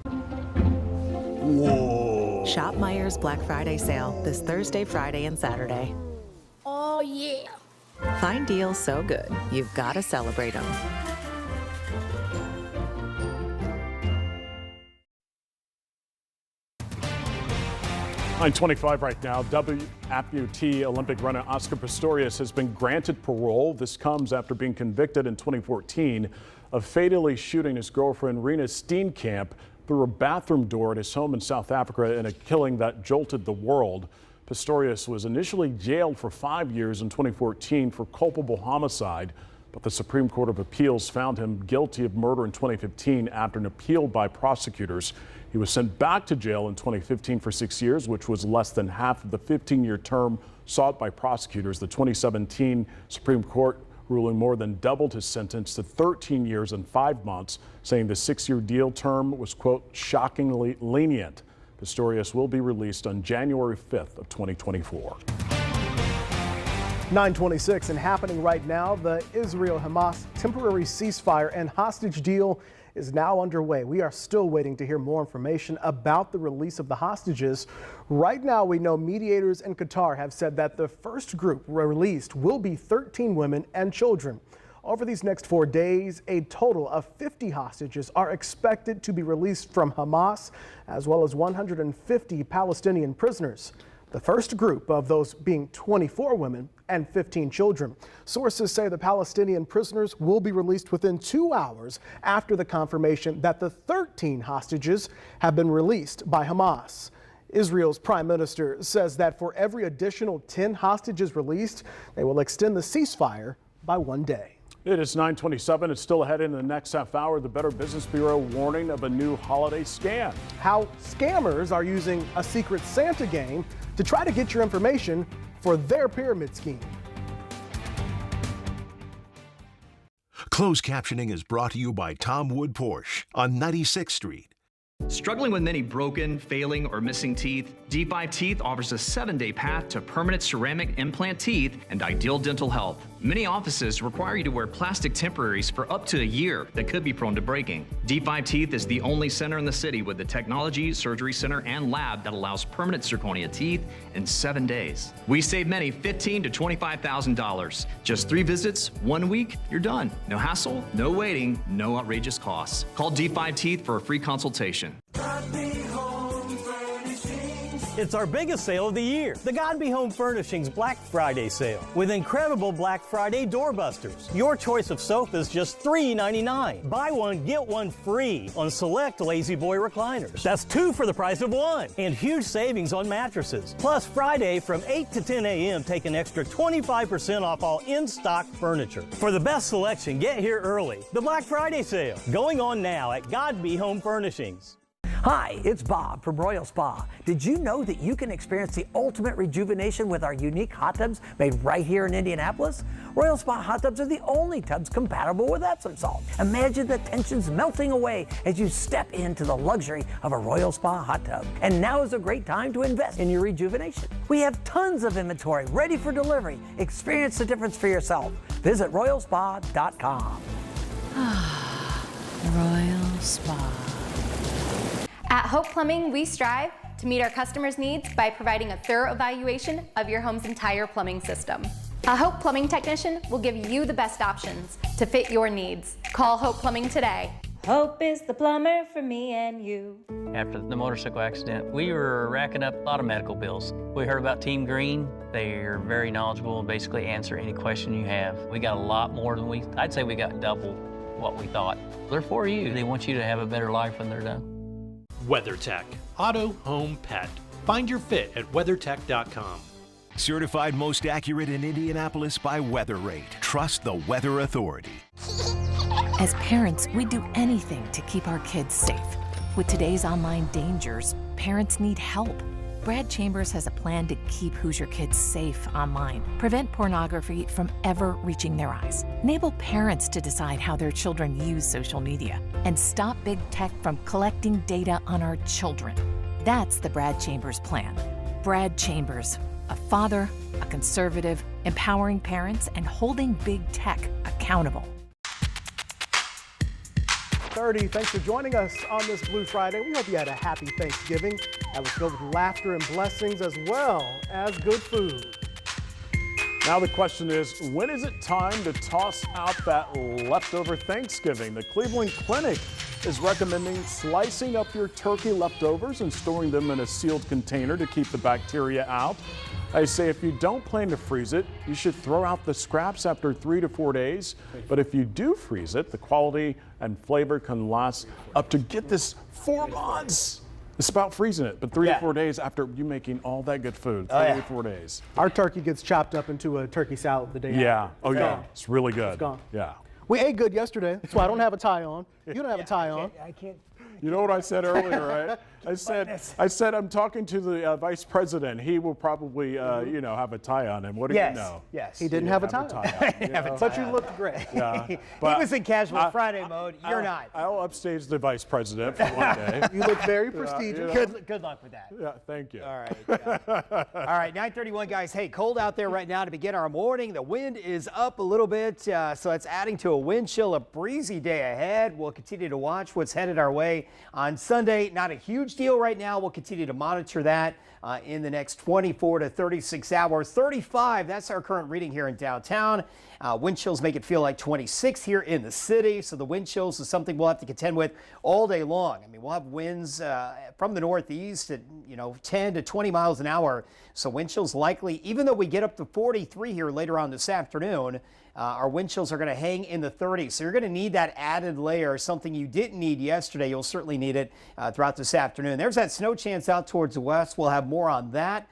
S20: Whoa. Shop Meijer's Black Friday sale this Thursday, Friday, and Saturday.
S1: Oh, yeah.
S20: Find deals so good, you've got to celebrate them.
S2: 9:25 right now. amputee Olympic runner Oscar Pistorius has been granted parole. This comes after being convicted in 2014 of fatally shooting his girlfriend Rena Steenkamp through a bathroom door at his home in South Africa in a killing that jolted the world. Pistorius was initially jailed for 5 years in 2014 for culpable homicide, but the Supreme Court of Appeals found him guilty of murder in 2015 after an appeal by prosecutors. He was sent back to jail in 2015 for 6 years, which was less than half of the 15-year term sought by prosecutors. The 2017 Supreme Court ruling more than doubled his sentence to 13 years and 5 months, saying the 6-year deal term was, quote, shockingly lenient. Pistorius will be released on January 5th of 2024.
S3: 9:26 and happening right now, the Israel-Hamas temporary ceasefire and hostage deal is now underway. We are still waiting to hear more information about the release of the hostages. Right now, we know mediators in Qatar have said that the first group released will be 13 women and children. Over these next 4 days, a total of 50 hostages are expected to be released from Hamas, as well as 150 Palestinian prisoners. The first group of those being 24 women and 15 children. Sources say the Palestinian prisoners will be released within 2 hours after the confirmation that the 13 hostages have been released by Hamas. Israel's prime minister says that for every additional 10 hostages released, they will extend the ceasefire by 1 day.
S2: It is 9:27. It's still ahead in the next half hour. The Better Business Bureau warning of a new holiday scam.
S3: How scammers are using a secret Santa game to try to get your information for their pyramid scheme.
S14: Closed captioning is brought to you by Tom Wood Porsche on 96th Street.
S23: Struggling with many broken, failing, or missing teeth? D5 Teeth offers a 7-day path to permanent ceramic implant teeth and ideal dental health. Many offices require you to wear plastic temporaries for up to a year that could be prone to breaking. D5 Teeth is the only center in the city with the technology, surgery center, and lab that allows permanent zirconia teeth in 7 days. We save many $15,000 to $25,000. Just 3 visits, 1 week, you're done. No hassle, no waiting, no outrageous costs. Call D5 Teeth for a free consultation.
S31: It's our biggest sale of the year, the Godby Home Furnishings Black Friday sale, with incredible Black Friday doorbusters. Your choice of sofas just $3.99. Buy one, get one free on select Lazy Boy recliners. That's 2 for the price of 1. And huge savings on mattresses. Plus, Friday from 8 to 10 a.m., take an extra 25% off all in-stock furniture. For the best selection, get here early. The Black Friday sale, going on now at Godby Home Furnishings.
S32: Hi, it's Bob from Royal Spa. Did you know that you can experience the ultimate rejuvenation with our unique hot tubs made right here in Indianapolis? Royal Spa hot tubs are the only tubs compatible with Epsom salt. Imagine the tensions melting away as you step into the luxury of a Royal Spa hot tub. And now is a great time to invest in your rejuvenation. We have tons of inventory ready for delivery. Experience the difference for yourself. Visit royalspa.com.
S15: Royal Spa.
S5: At Hope Plumbing, we strive to meet our customers' needs by providing a thorough evaluation of your home's entire plumbing system. A Hope Plumbing technician will give you the best options to fit your needs. Call Hope Plumbing today.
S11: Hope is the plumber for me and you.
S13: After the motorcycle accident, we were racking up a lot of medical bills. We heard about Team Green. They're very knowledgeable and basically answer any question you have. We got a lot more than I'd say we got double what we thought. They're for you. They want you to have a better life when they're done.
S6: WeatherTech, auto, home, pet. Find your fit at weathertech.com.
S14: Certified most accurate in Indianapolis by Weather Rate. Trust the Weather Authority.
S15: As parents, we do anything to keep our kids safe. With today's online dangers, parents need help. Brad Chambers has a plan to keep Hoosier kids safe online, prevent pornography from ever reaching their eyes, enable parents to decide how their children use social media, and stop big tech from collecting data on our children. That's the Brad Chambers plan. Brad Chambers, a father, a conservative, empowering parents, and holding big tech accountable.
S3: 30. Thanks for joining us on this Blue Friday. We hope you had a happy Thanksgiving that was filled with laughter and blessings as well as good food.
S2: Now the question is, when is it time to toss out that leftover Thanksgiving? The Cleveland Clinic is recommending slicing up your turkey leftovers and storing them in a sealed container to keep the bacteria out. I say if you don't plan to freeze it, you should throw out the scraps after 3 to 4 days. But if you do freeze it, the quality and flavor can last up to, get this, 4 months. It's about freezing it, but 3 to 4 days after you making all that good food. 3 to 4 days.
S3: Our turkey gets chopped up into a turkey salad the day after.
S2: Yeah. Oh, yeah.
S3: Gone.
S2: It's really good.
S3: It's gone.
S2: Yeah.
S3: We ate good yesterday. That's why I don't have a tie on. You don't have a tie on.
S32: I can't.
S2: You know what I said earlier, right? I said I'm talking to the vice president. He will probably, have a tie on him. What do you know?
S32: Yes.
S3: He didn't have a tie on. But you looked great.
S2: Yeah.
S32: He was in casual Friday mode. You're not.
S2: I'll upstage the vice president for one day.
S3: You look very prestigious.
S32: Good luck with that.
S2: Yeah, thank you.
S32: All right. All right, 9:31, guys. Hey, cold out there right now to begin our morning. The wind is up a little bit, so it's adding to a wind chill. A breezy day ahead. We'll continue to watch what's headed our way on Sunday. Not a huge deal right now. We'll continue to monitor that in the next 24 to 36 hours. 35, that's our current reading here in downtown. Wind chills make it feel like 26 here in the city. So the wind chills is something we'll have to contend with all day long. I mean, we'll have winds from the northeast at 10 to 20 miles an hour. So wind chills likely, even though we get up to 43 here later on this afternoon, our wind chills are going to hang in the 30s. So you're going to need that added layer, something you didn't need yesterday. You'll certainly need it throughout this afternoon. There's that snow chance out towards the west. We'll have more on that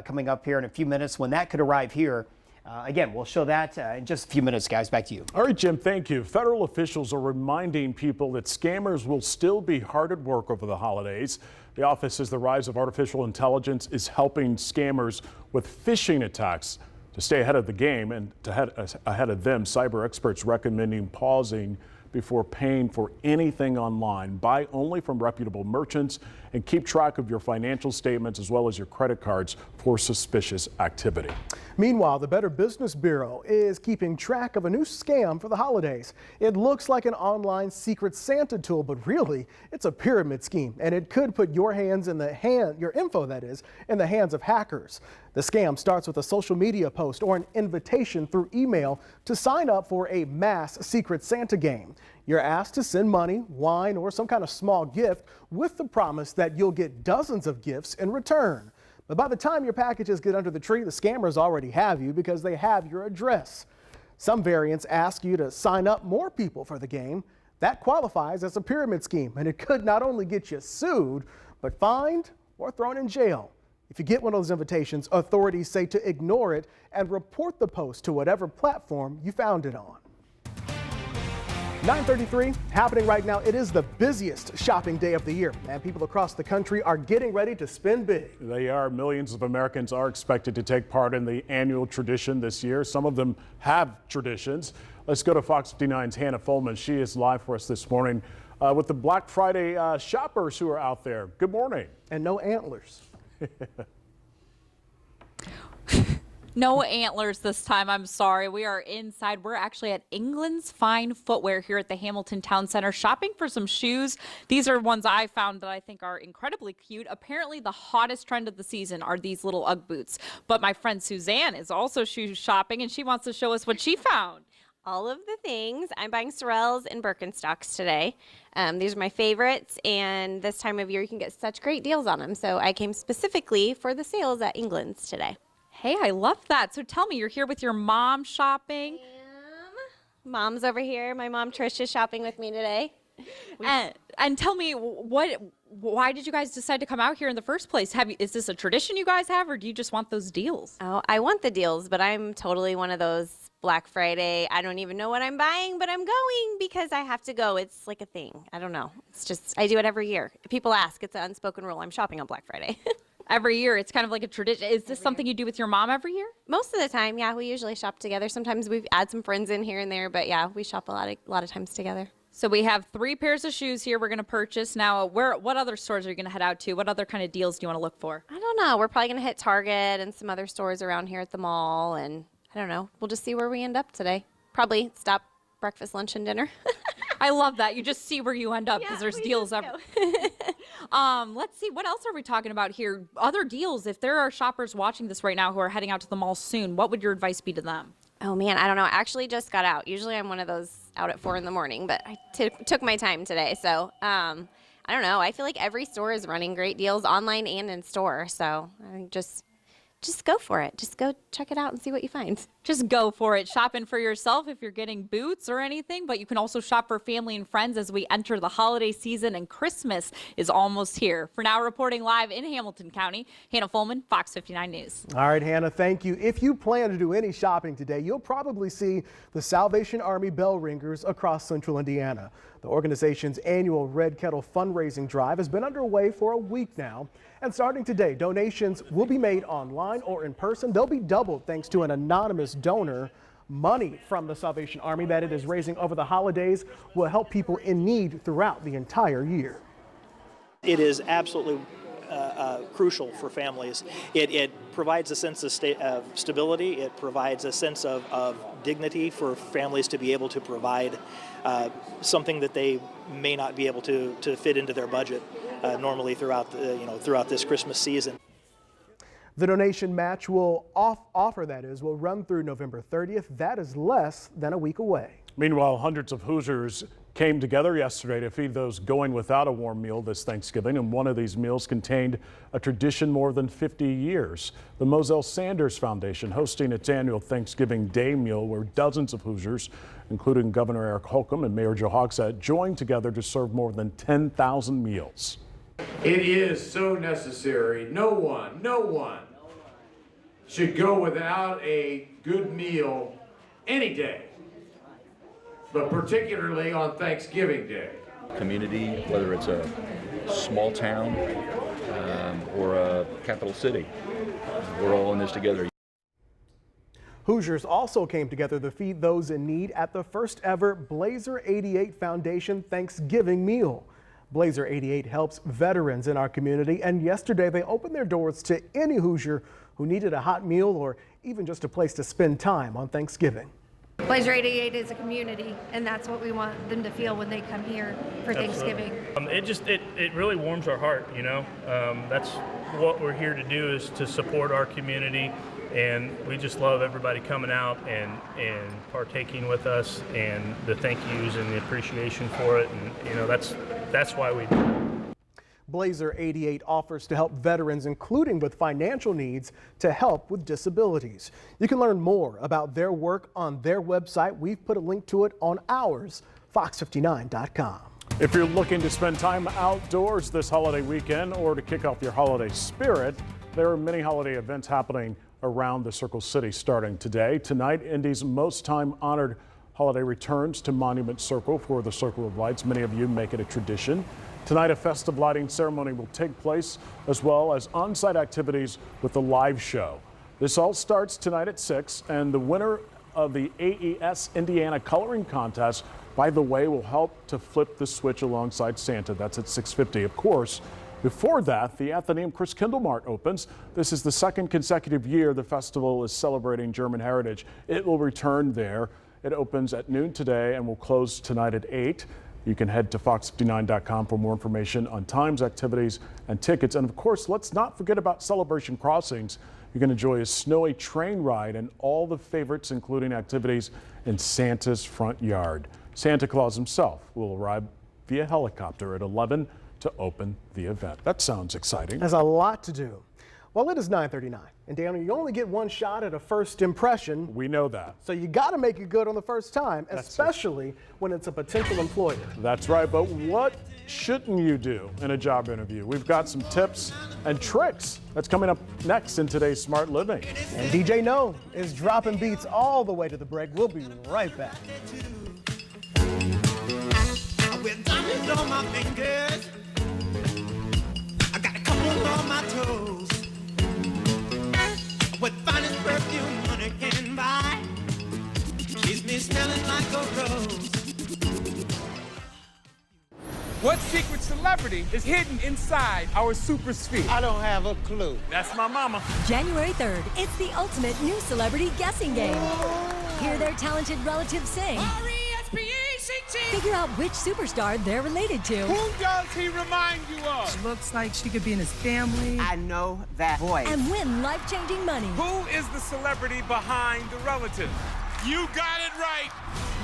S32: coming up here in a few minutes when that could arrive here. Again, we'll show that in just a few minutes, guys. Back to you.
S2: All right, Jim, thank you. Federal officials are reminding people that scammers will still be hard at work over the holidays. The office says the rise of artificial intelligence is helping scammers with phishing attacks. To stay ahead of the game and ahead of them, cyber experts recommending pausing before paying for anything online. Buy only from reputable merchants and keep track of your financial statements as well as your credit cards for suspicious activity.
S3: Meanwhile, the Better Business Bureau is keeping track of a new scam for the holidays. It looks like an online Secret Santa tool, but really it's a pyramid scheme, and it could put your info that is, in the hands of hackers. The scam starts with a social media post or an invitation through email to sign up for a mass Secret Santa game. You're asked to send money, wine, or some kind of small gift with the promise that you'll get dozens of gifts in return. But by the time your packages get under the tree, the scammers already have you because they have your address. Some variants ask you to sign up more people for the game. That qualifies as a pyramid scheme, and it could not only get you sued, but fined or thrown in jail. If you get one of those invitations, authorities say to ignore it and report the post to whatever platform you found it on. 9:33 happening right now. It is the busiest shopping day of the year, and people across the country are getting ready to spend big.
S2: They are. Millions of Americans are expected to take part in the annual tradition this year. Some of them have traditions. Let's go to FOX59's Hannah Fulman. She is live for us this morning with the Black Friday shoppers who are out there. Good morning.
S3: And no antlers.
S16: No antlers this time, I'm sorry. We are inside. We're actually at England's Fine Footwear here at the Hamilton Town Center shopping for some shoes. These are ones I found that I think are incredibly cute. Apparently the hottest trend of the season are these little Ugg boots. But my friend Suzanne is also shoe shopping and she wants to show us what she found.
S17: All of the things. I'm buying Sorels and Birkenstocks today. These are my favorites, and this time of year you can get such great deals on them. So I came specifically for the sales at England's today.
S16: Hey, I love that. So tell me, you're here with your mom shopping?
S17: Mom's over here. My mom Trish is shopping with me today.
S16: And tell me, why did you guys decide to come out here in the first place? Is this a tradition you guys have, or do you just want those deals?
S17: Oh, I want the deals, but I'm totally one of those Black Friday, I don't even know what I'm buying, but I'm going because I have to go. It's like a thing. I don't know. It's just, I do it every year. People ask, it's an unspoken rule. I'm shopping on Black Friday.
S16: Every year, it's kind of like a tradition. Is this something you do with your mom every year?
S17: Most of the time, yeah. We usually shop together. Sometimes we add some friends in here and there, but yeah, we shop a lot of times together.
S16: So we have 3 pairs of shoes here we're going to purchase. Now, what other stores are you going to head out to? What other kind of deals do you want to look for?
S17: I don't know. We're probably going to hit Target and some other stores around here at the mall, and I don't know. We'll just see where we end up today. Probably stop breakfast, lunch, and dinner.
S16: I love that. You just see where you end up because there's deals everywhere. Let's see. What else are we talking about here? Other deals. If there are shoppers watching this right now who are heading out to the mall soon, what would your advice be to them?
S17: Oh, man. I don't know. I actually just got out. Usually I'm one of those out at 4 in the morning, but I took my time today. So I don't know. I feel like every store is running great deals online and in store. So I think just go for it. Just go check it out and see what you find.
S16: Just go for it. Shopping for yourself if you're getting boots or anything, but you can also shop for family and friends as we enter the holiday season, and Christmas is almost here. For now, reporting live in Hamilton County, Hannah Fulman, Fox 59 News.
S3: All right, Hannah, thank you. If you plan to do any shopping today, you'll probably see the Salvation Army bell ringers across central Indiana. The organization's annual Red Kettle fundraising drive has been underway for a week now. And starting today, donations will be made online or in person. They'll be doubled thanks to an anonymous donor. Money from the Salvation Army that it is raising over the holidays will help people in need throughout the entire year.
S18: It is absolutely crucial for families. It provides a sense of stability. It provides a sense of dignity for families to be able to provide something that they may not be able to fit into their budget normally throughout this Christmas season.
S3: The donation match will will run through November 30th. That is less than a week away.
S2: Meanwhile, hundreds of Hoosiers came together yesterday to feed those going without a warm meal this Thanksgiving, and one of these meals contained a tradition more than 50 years. The Moselle Sanders Foundation hosting its annual Thanksgiving Day meal, where dozens of Hoosiers, including Governor Eric Holcomb and Mayor Joe Hogsett, joined together to serve more than 10,000 meals.
S19: It is so necessary. No one should go without a good meal any day, but particularly on Thanksgiving Day.
S21: Community, whether it's a small town or a capital city, we're all in this together.
S3: Hoosiers also came together to feed those in need at the first ever Blazer 88 Foundation Thanksgiving meal. Blazer 88 helps veterans in our community, and yesterday they opened their doors to any Hoosier who needed a hot meal or even just a place to spend time on Thanksgiving.
S22: Blazer 88 is a community, and that's what we want them to feel when they come here for Thanksgiving.
S24: It really warms our heart, you know. That's what we're here to do, is to support our community, and we just love everybody coming out and partaking with us, and the thank yous and the appreciation for it, and you know, that's why we do it.
S3: Blazer 88 offers to help veterans, including with financial needs, to help with disabilities. You can learn more about their work on their website. We've put a link to it on ours, fox59.com.
S2: If you're looking to spend time outdoors this holiday weekend or to kick off your holiday spirit, there are many holiday events happening around the Circle City starting today. Tonight, Indy's most time-honored holiday returns to Monument Circle for the Circle of Lights. Many of you make it a tradition. Tonight, a festive lighting ceremony will take place, as well as on-site activities with a live show. This all starts tonight at 6, and the winner of the AES Indiana Coloring Contest, by the way, will help to flip the switch alongside Santa. That's at 6:50. Of course, Before that, the Athenaeum Chris Kindle Mart opens. This is the second consecutive year the festival is celebrating German heritage. It will return there. It opens at noon today and will close tonight at 8. You can head to fox59.com for more information on times, activities, and tickets. And of course, let's not forget about Celebration Crossings. You can enjoy a snowy train ride and all the favorites, including activities in Santa's front yard. Santa Claus himself will arrive via helicopter at 11 to open the event. That sounds exciting.
S3: There's a lot to do. Well, it is 9:39, and Daniel, you only get one shot at a first impression.
S2: We know that.
S3: So you got to make it good on the first time, especially when it's a potential employer.
S2: That's right, but what shouldn't you do in a job interview? We've got some tips and tricks. That's coming up next in today's Smart Living.
S3: And DJ No is dropping beats all the way to the break. We'll be right back.
S4: With diamonds on my fingers, I got a couple on my toes. What finest perfume money can buy keeps me smelling like a rose.
S7: What secret celebrity is hidden inside our super sphere? I don't have a clue. That's my mama.
S8: January 3rd, it's the ultimate new celebrity guessing game. Hear their talented relatives sing. Figure out which superstar they're related to.
S7: Who does he remind you of?
S8: She looks like she could be in his family.
S7: I know that voice.
S8: And win life-changing money.
S7: Who is the celebrity behind the relative? You got it right.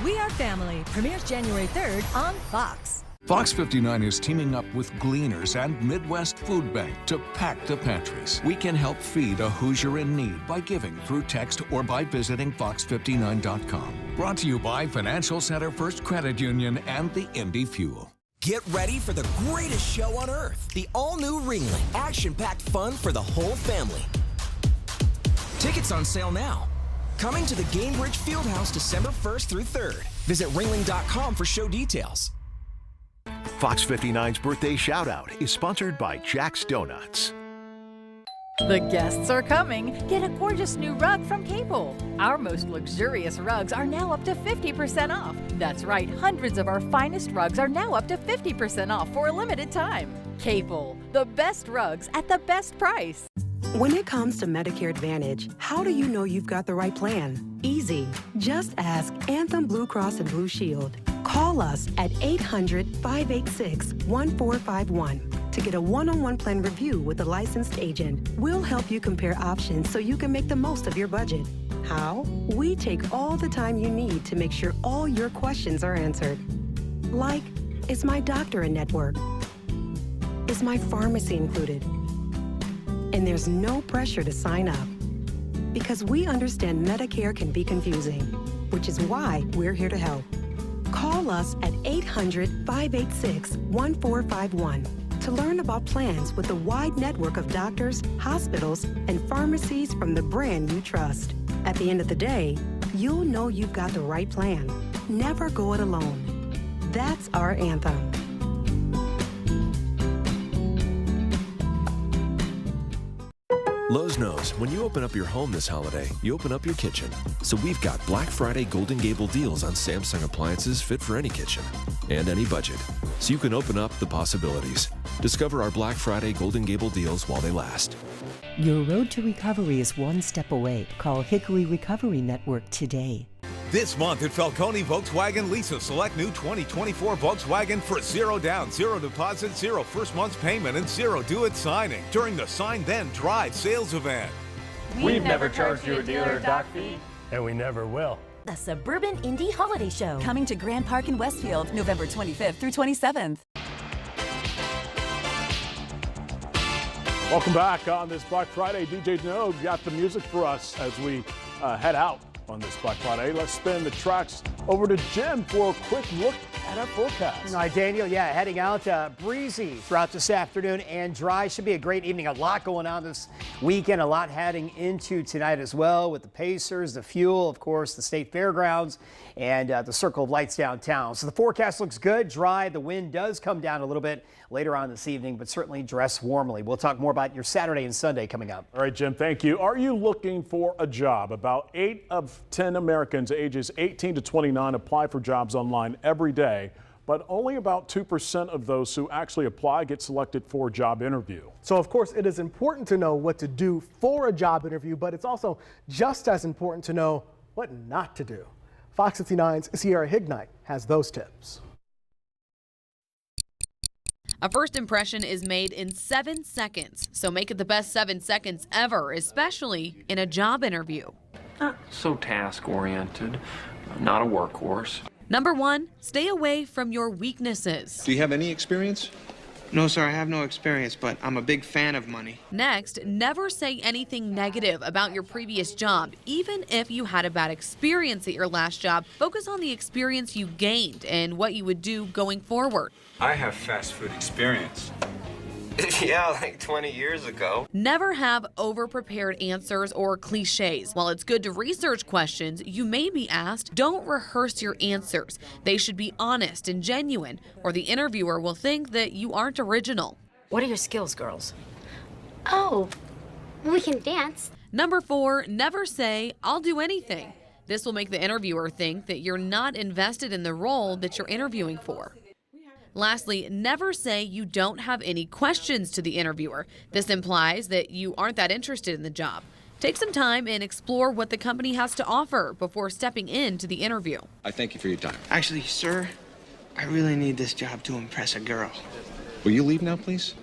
S8: We Are Family premieres January 3rd on Fox.
S9: FOX59 is teaming up with Gleaners and Midwest Food Bank to pack the pantries. We can help feed a Hoosier in need by giving through text or by visiting fox59.com. Brought to you by Financial Center First Credit Union and the Indy Fuel.
S10: Get ready for the greatest show on earth. The all-new Ringling. Action-packed fun for the whole family. Tickets on sale now. Coming to the Gainbridge Fieldhouse December 1st through 3rd. Visit ringling.com for show details.
S14: Fox 59's birthday shout out is sponsored by Jack's Donuts.
S12: The guests are coming. Get a gorgeous new rug from Cable. Our most luxurious rugs are now up to 50% off. That's right, hundreds of our finest rugs are now up to 50% off for a limited time. Cable, the best rugs at the best price.
S25: When it comes to Medicare Advantage, how do you know you've got the right plan? Easy. Just ask Anthem Blue Cross and Blue Shield. Call us at 800-586-1451 to get a one-on-one plan review with a licensed agent. We'll help you compare options so you can make the most of your budget. How? We take all the time you need to make sure all your questions are answered. Like, is my doctor in network? Is my pharmacy included? And there's no pressure to sign up. Because we understand Medicare can be confusing, which is why we're here to help. Call us at 800-586-1451 to learn about plans with a wide network of doctors, hospitals, and pharmacies from the brand you trust. At the end of the day, you'll know you've got the right plan. Never go it alone. That's our anthem.
S26: Lowe's knows when you open up your home this holiday, you open up your kitchen. So we've got Black Friday Golden Gable deals on Samsung appliances fit for any kitchen and any budget. So you can open up the possibilities. Discover our Black Friday Golden Gable deals while they last.
S27: Your road to recovery is one step away. Call Hickory Recovery Network today.
S28: This month at Falcone Volkswagen Lease a select new 2024 Volkswagen for 0 down, 0 deposit, 0 first month's payment, and 0 due-it signing during the Sign Then Drive sales event.
S29: We've never charged you a dealer dock fee, and we never will.
S8: The Suburban Indie Holiday Show. Coming to Grand Park in Westfield, November 25th through 27th.
S2: Welcome back on this Black Friday. DJ No got the music for us as we head out on this Black Friday. Let's spin the tracks over to Jim for a quick look at our forecast.
S30: All right, Daniel, heading out breezy throughout this afternoon and dry. Should be a great evening. A lot going on this weekend, a lot heading into tonight as well with the Pacers, the Fuel, of course, the State Fairgrounds, and the Circle of Lights downtown. So the forecast looks good, dry. The wind does come down a little bit later on this evening, but certainly dress warmly. We'll talk more about your Saturday and Sunday coming up.
S2: All right, Jim, thank you. Are you looking for a job? About 8 of 10 Americans ages 18 to 29 apply for jobs online every day. but only about 2% of those who actually apply get selected for a job interview.
S3: So, of course, it is important to know what to do for a job interview, but it's also just as important to know what not to do. Fox 59's Sierra Hignite has those tips.
S1: A first impression is made in 7 seconds, so make it the best 7 seconds ever, especially in a job interview.
S5: So task-oriented, not a workhorse.
S1: Number 1, stay away from your weaknesses.
S6: Do you have any experience?
S11: No, sir, I have no experience, but I'm a big fan of money.
S1: Next, never say anything negative about your previous job. Even if you had a bad experience at your last job, focus on the experience you gained and what you would do going forward.
S13: I have fast food experience.
S11: Yeah, like 20 years ago.
S1: Never have over-prepared answers or cliches. While it's good to research questions you may be asked, don't rehearse your answers. They should be honest and genuine, or the interviewer will think that you aren't original.
S15: What are your skills, girls? Oh, we can dance.
S1: Number 4, never say, "I'll do anything." This will make the interviewer think that you're not invested in the role that you're interviewing for. Lastly, never say you don't have any questions to the interviewer. This implies that you aren't that interested in the job. Take some time and explore what the company has to offer before stepping into the interview.
S6: I thank you for your time.
S11: Actually, sir, I really need this job to impress a girl.
S6: Will you leave now, please?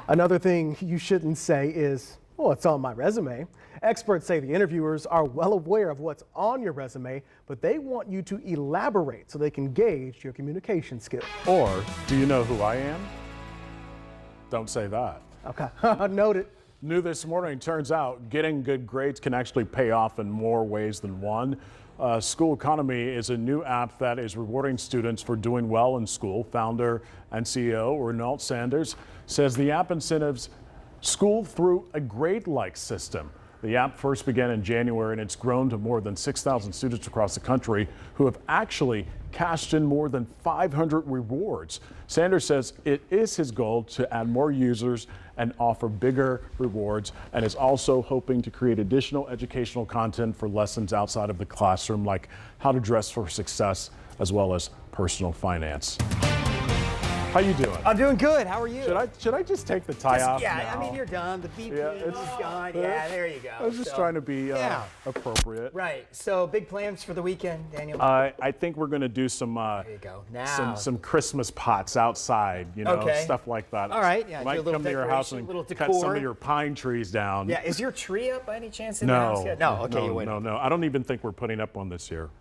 S3: Another thing you shouldn't say is, "Oh, it's on my resume." Experts say the interviewers are well aware of what's on your resume, but they want you to elaborate so they can gauge your communication skills.
S2: Or, do you know who I am? Don't say that.
S3: Okay, noted.
S2: New this morning, turns out getting good grades can actually pay off in more ways than one. School Economy is a new app that is rewarding students for doing well in school. Founder and CEO Renault Sanders says the app incentives school through a grade-like system. The app first began in January, and it's grown to more than 6,000 students across the country who have actually cashed in more than 500 rewards. Sanders says it is his goal to add more users and offer bigger rewards, and is also hoping to create additional educational content for lessons outside of the classroom, like how to dress for success, as well as personal finance. How you doing?
S30: I'm doing good. How are you?
S2: Should I just take the tie off
S30: Yeah,
S2: now?
S30: I mean, you're done. The beep is gone.
S2: Yeah.
S30: Yeah, there you go.
S2: I was just trying to be appropriate.
S30: Right. So, big plans for the weekend, Daniel?
S2: I think we're going to do some
S30: there you go. Now.
S2: some Christmas pots outside, you know, stuff like that.
S30: All right. Yeah.
S2: I might come to your house and cut some of your pine trees down.
S30: Yeah. Is your tree up by any chance in the house yet? No. Okay.
S2: No. I don't even think we're putting up one this year.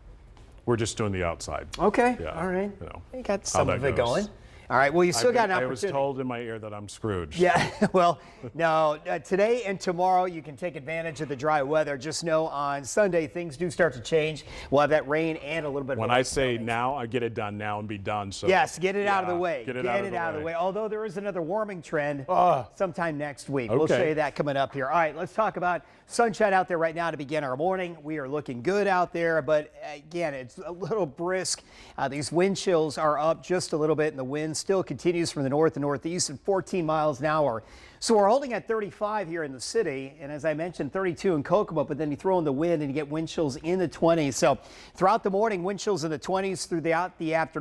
S2: We're just doing the outside.
S30: Okay.
S2: Yeah,
S30: all right.
S2: You know,
S30: you got some of it going. All right, well, you still got an opportunity.
S2: I was told in my ear that I'm Scrooge.
S30: Yeah, well, no, today and tomorrow you can take advantage of the dry weather. Just know on Sunday things do start to change. We'll have that rain and a little bit of
S2: When I say now, I get it done now and be done. So
S30: yes, get it out of the way.
S2: Get it out of the way.
S30: Although there is another warming trend sometime next week. We'll show you that coming up here. All right, let's talk about sunshine out there right now to begin our morning. We are looking good out there, but again, it's a little brisk. These wind chills are up just a little bit, and the wind still continues from the north and northeast at 14 miles an hour. So we're holding at 35 here in the city, and as I mentioned, 32 in Kokomo, but then you throw in the wind and you get wind chills in the 20s. So throughout the morning, wind chills in the 20s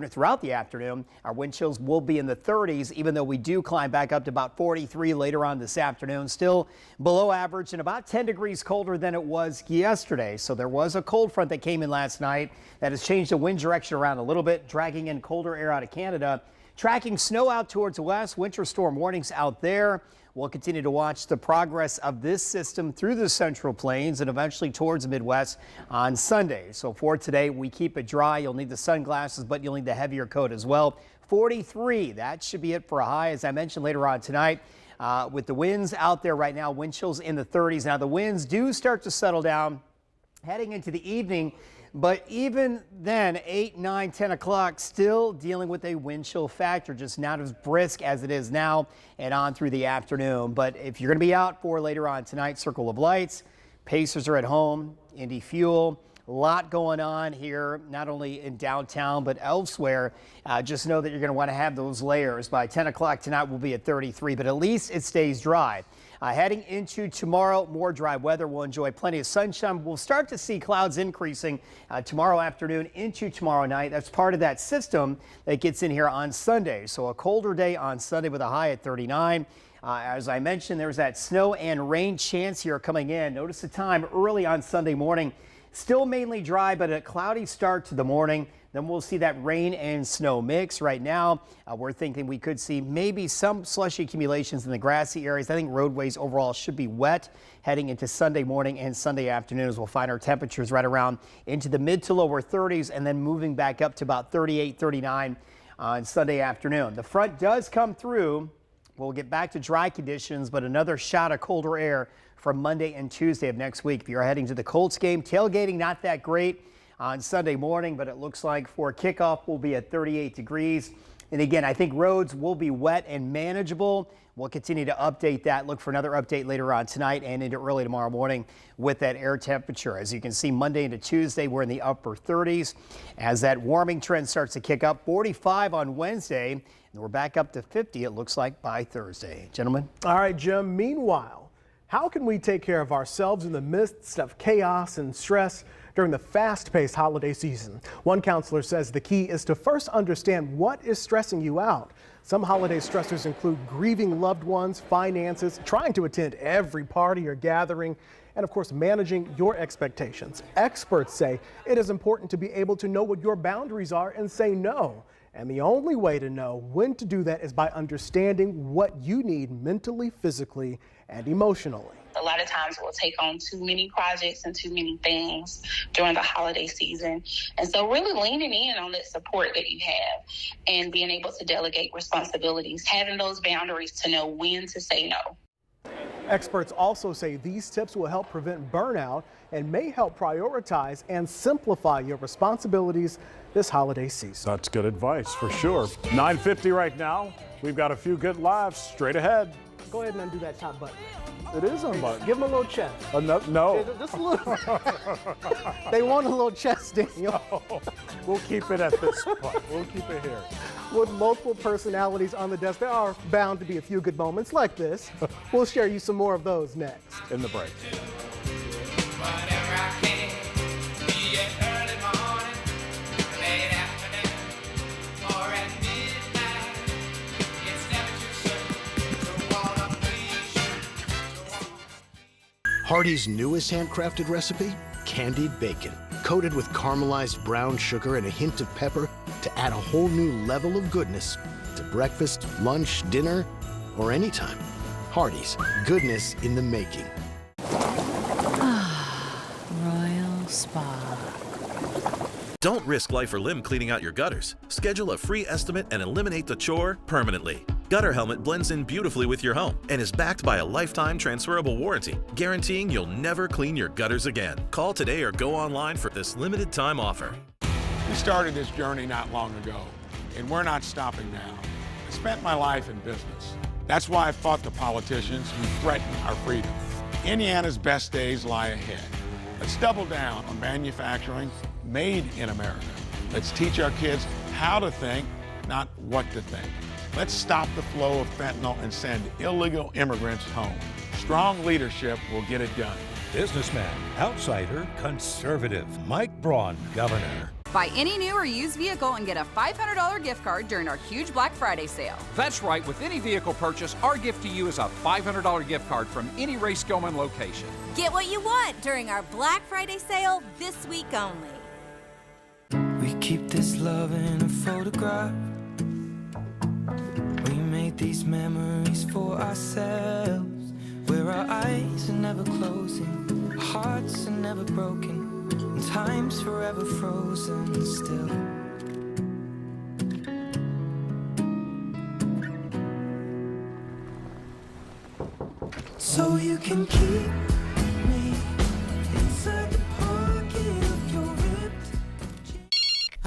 S30: throughout the afternoon. Our wind chills will be in the 30s, even though we do climb back up to about 43 later on this afternoon. Still below average and about 10 degrees colder than it was yesterday. So there was a cold front that came in last night that has changed the wind direction around a little bit, dragging in colder air out of Canada. Tracking snow out towards the west, winter storm warnings out there. We'll continue to watch the progress of this system through the Central Plains and eventually towards the Midwest on Sunday. So for today, we keep it dry. You'll need the sunglasses, but you'll need the heavier coat as well. 43, that should be it for a high, as I mentioned later on tonight. With the winds out there right now, wind chills in the 30s. Now the winds do start to settle down heading into the evening. But even then, 8, 9, 10 o'clock, still dealing with a wind chill factor, just not as brisk as it is now and on through the afternoon. But if you're going to be out for later on tonight, Circle of Lights, Pacers are at home, Indy Fuel, A lot going on here, not only in downtown, but elsewhere. Just know that you're going to want to have those layers. By 10 o'clock tonight, we'll be at 33, but at least it stays dry. Heading into tomorrow, more dry weather. We'll enjoy plenty of sunshine. We'll start to see clouds increasing tomorrow afternoon into tomorrow night. That's part of that system that gets in here on Sunday. So a colder day on Sunday with a high at 39. As I mentioned, there's that snow and rain chance here coming in. Notice the time early on Sunday morning. Still mainly dry, but a cloudy start to the morning. Then we'll see that rain and snow mix. Right now, we're thinking we could see maybe some slushy accumulations in the grassy areas. I think roadways overall should be wet heading into Sunday morning and Sunday afternoon, as we'll find our temperatures right around into the mid to lower 30s and then moving back up to about 38, 39 on Sunday afternoon. The front does come through. We'll get back to dry conditions, but another shot of colder air from Monday and Tuesday of next week. If you're heading to the Colts game, tailgating not that great on Sunday morning, but it looks like for kickoff we'll be at 38 degrees. And again, I think roads will be wet and manageable. We'll continue to update that. Look for another update later on tonight and into early tomorrow morning with that air temperature. As you can see, Monday into Tuesday, we're in the upper 30s. As that warming trend starts to kick up, 45 on Wednesday, and we're back up to 50, it looks like, by Thursday. Gentlemen.
S3: All right, Jim. Meanwhile, how can we take care of ourselves in the midst of chaos and stress during the fast-paced holiday season? One counselor says the key is to first understand what is stressing you out. Some holiday stressors include grieving loved ones, finances, trying to attend every party or gathering, and of course, managing your expectations. Experts say it is important to be able to know what your boundaries are and say no. And the only way to know when to do that is by understanding what you need mentally, physically, and emotionally.
S4: A lot of times we'll take on too many projects and too many things during the holiday season. And so really leaning in on that support that you have and being able to delegate responsibilities, having those boundaries to know when to say no.
S3: Experts also say these tips will help prevent burnout and may help prioritize and simplify your responsibilities this holiday season.
S2: That's good advice for sure. 9:50 right now. We've got a few good laughs straight ahead.
S3: Go ahead and undo that top button.
S2: It is unbuttoned.
S3: Give them a little chest.
S2: No.
S3: Just a little. They want a little chest, Daniel.
S2: No. We'll keep it at this spot. We'll keep it here.
S3: With multiple personalities on the desk, there are bound to be a few good moments like this. We'll share you some more of those next.
S2: In the break.
S14: Hardee's newest handcrafted recipe, candied bacon, coated with caramelized brown sugar and a hint of pepper to add a whole new level of goodness to breakfast, lunch, dinner, or anytime. Hardee's, goodness in the making.
S12: Royal Spa.
S16: Don't risk life or limb cleaning out your gutters. Schedule a free estimate and eliminate the chore permanently. Gutter Helmet blends in beautifully with your home and is backed by a lifetime transferable warranty, guaranteeing you'll never clean your gutters again. Call today or go online for this limited time offer.
S7: We started this journey not long ago, and we're not stopping now. I spent my life in business. That's why I fought the politicians who threaten our freedom. Indiana's best days lie ahead. Let's double down on manufacturing made in America. Let's teach our kids how to think, not what to think. Let's stop the flow of fentanyl and send illegal immigrants home. Strong leadership will get it done.
S17: Businessman, outsider, conservative, Mike Braun, governor.
S18: Buy any new or used vehicle and get a $500 gift card during our huge Black Friday sale.
S19: That's right. With any vehicle purchase, our gift to you is a $500 gift card from any Ray Skillman location.
S20: Get what you want during our Black Friday sale this week only.
S21: We keep this love in a photograph. We made these memories for ourselves, where our eyes are never closing, our hearts are never broken, and time's forever frozen still. So you can keep me inside the pocket of your ripped.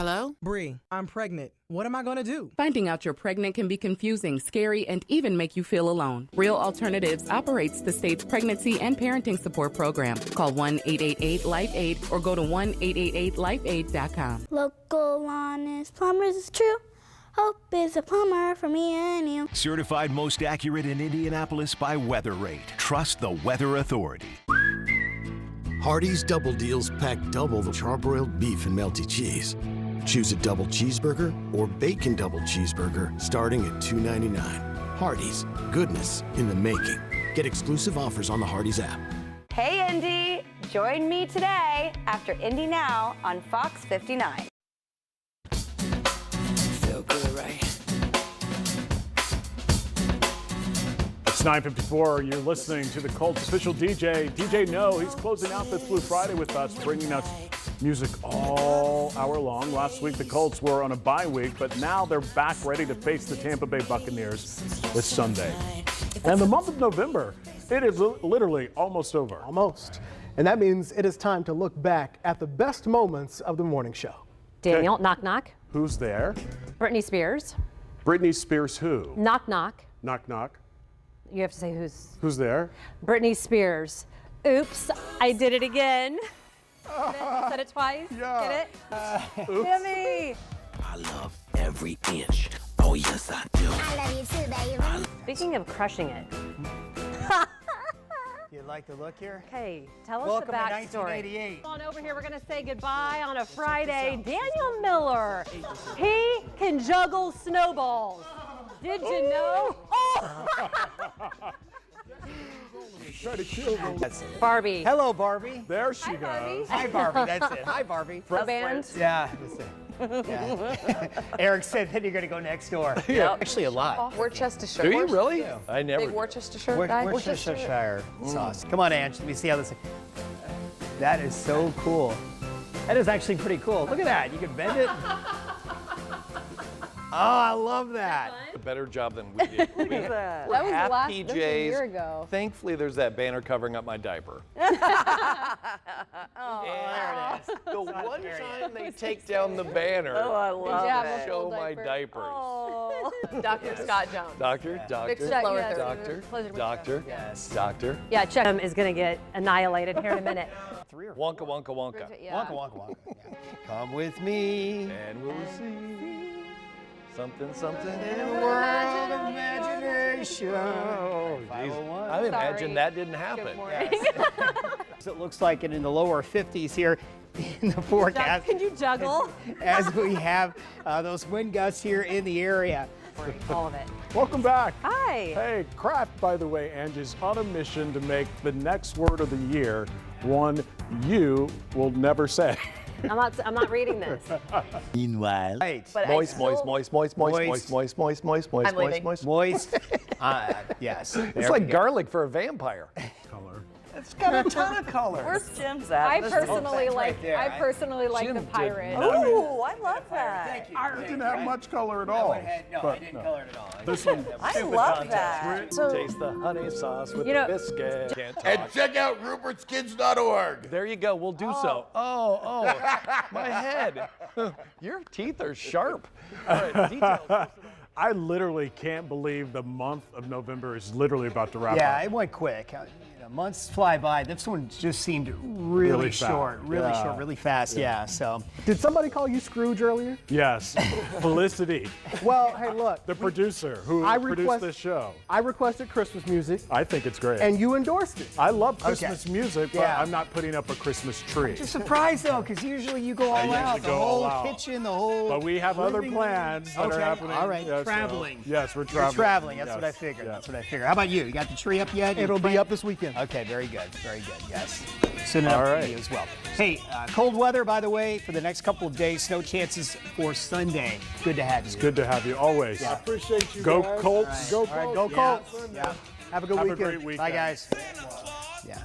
S9: Hello? Bree, I'm pregnant. What am I going to do?
S10: Finding out you're pregnant can be confusing, scary, and even make you feel alone. Real Alternatives operates the state's pregnancy and parenting support program. Call 1-888-LIFE-AID or go to 1-888-LIFEAID.com.
S15: Local, honest plumbers is true. Hope is a plumber for me and you.
S22: Certified most accurate in Indianapolis by Weather Rate. Trust the Weather Authority.
S14: Hardee's Double Deals pack double the charbroiled beef and melty cheese. Choose a double cheeseburger or bacon double cheeseburger starting at $2.99. Hardee's, goodness in the making. Get exclusive offers on the Hardee's app.
S23: Hey, Indy! Join me today after Indy Now on Fox 59.
S9: Feel good, right?
S2: It's 9:54. You're listening to the Colts official DJ. DJ No, he's closing out this Blue Friday with us, bringing us music all hour long. Last week, the Colts were on a bye week, but now they're back ready to face the Tampa Bay Buccaneers this Sunday. And the month of November, it is literally almost over.
S3: Almost. And that means it is time to look back at the best moments of the morning show.
S24: Daniel, knock, knock.
S2: Who's there?
S24: Britney Spears.
S2: Britney Spears who?
S24: Knock, knock.
S2: Knock, knock.
S24: You have to say who's.
S2: Who's there?
S24: Britney Spears. Oops, I did it again. Said it twice.
S2: Yeah.
S24: Get it?
S2: Oops.
S24: Jimmy.
S25: I love every inch. Oh, yes, I do.
S15: I love you too, baby.
S24: Speaking of crushing it.
S30: You like the look here?
S24: Okay, tell us
S30: Welcome
S24: the backstory.
S30: to 1988.
S24: On over here, we're going to say goodbye on a Friday. Daniel Miller, he can juggle snowballs. Did you know? Oh!
S2: Try to kill them.
S24: Barbie.
S30: Hello, Barbie.
S2: There she goes.
S30: Hi, Barbie. That's it. Hi, Barbie.
S24: A band?
S30: Yeah, that's it. Yeah. Eric said that you're going to go next door.
S26: Yeah.
S30: Actually, a lot.
S26: Worcestershire. Do you really?
S30: Yeah.
S26: I never.
S24: Big Worcestershire guy?
S30: Worcestershire sauce. Come on, Ange. Let me see how this. That is so cool. That is actually pretty cool. Look at that. You can bend it. Oh, I love that.
S26: A better job than we did.
S24: Look at that.
S26: We're
S24: That was
S26: half
S24: last,
S26: PJs.
S24: that was a year ago.
S26: Thankfully, there's that banner covering up my diaper.
S24: Oh,
S30: there it is.
S26: The one time they take down the banner,
S24: I love
S26: they show my diapers.
S24: Oh. Dr. Scott Jones.
S26: Doctor.
S30: Yes.
S26: Doctor.
S24: Yeah, check him is going to get annihilated here in a minute.
S26: Wonka, wonka, wonka.
S24: Yeah.
S30: Wonka. Yeah. Come with me.
S26: And we'll see something.
S30: In a world of imagination.
S26: Oh, geez. I imagine that didn't happen.
S30: Yes. It looks like it in the lower 50s here in the forecast.
S24: Can you juggle?
S30: As we have those wind gusts here in the area.
S24: All of it.
S2: Welcome back.
S24: Hi.
S2: Hey, Kraft, by the way, Angie, is on a mission to make the next word of the year one you will never say.
S24: I'm not reading this.
S26: Meanwhile,
S30: But
S26: moist.
S24: I'm leaving.
S30: Moist. Yes.
S26: It's like garlic for a vampire.
S2: Color.
S26: It's got a ton of color.
S24: Where's Jim's at? I personally like the pirate.
S26: Oh,
S24: I love that.
S30: Thank you.
S2: It didn't have much color at all.
S30: No, I didn't color it at all.
S2: This one.
S24: I love that. So,
S26: Taste the honey sauce with
S24: You know-
S26: the biscuit. Can't talk.
S27: And check out rupertskids.org.
S26: There you go. We'll do so. Oh, my head. Your teeth are sharp. All right, details.
S2: I literally can't believe the month of November is literally about to wrap
S30: Yeah,
S2: up.
S30: it went quick. Months fly by. This one just seemed really short, really fast. Yeah. So, did somebody call you Scrooge earlier?
S2: Yes, Felicity.
S30: Well, hey, look.
S2: The producer who produced this show.
S30: I requested Christmas music.
S2: I think it's great.
S30: And you endorsed it.
S2: I love Christmas music, but
S30: Yeah.
S2: I'm not putting up a Christmas tree.
S30: Just surprised though, because usually you go all out. The whole kitchen, the whole.
S2: But we have other
S30: living
S2: plans that
S30: room.
S2: are happening.
S30: All right,
S2: Yeah, so-
S30: traveling.
S2: yes, we're
S30: You're
S2: traveling.
S30: traveling. That's
S2: Yes,
S30: what I figured.
S2: yes.
S30: That's what I figured. How about you? You got the tree up yet?
S3: It'll be up this weekend.
S30: Okay, very good. Very good. Yes. Sending it
S2: All
S30: up
S2: right.
S30: to you as well. Hey, cold weather, by the way, for the next couple of days. Snow chances for Sunday. Good to have you.
S2: It's good to have you always.
S30: Yeah.
S3: Appreciate you
S2: Go
S3: guys.
S2: Colts.
S30: All
S2: Go
S30: right,
S2: Colts.
S30: go Colts. Yeah. Have a good
S2: Have a
S30: weekend.
S2: great weekend.
S30: Bye, guys. Yeah.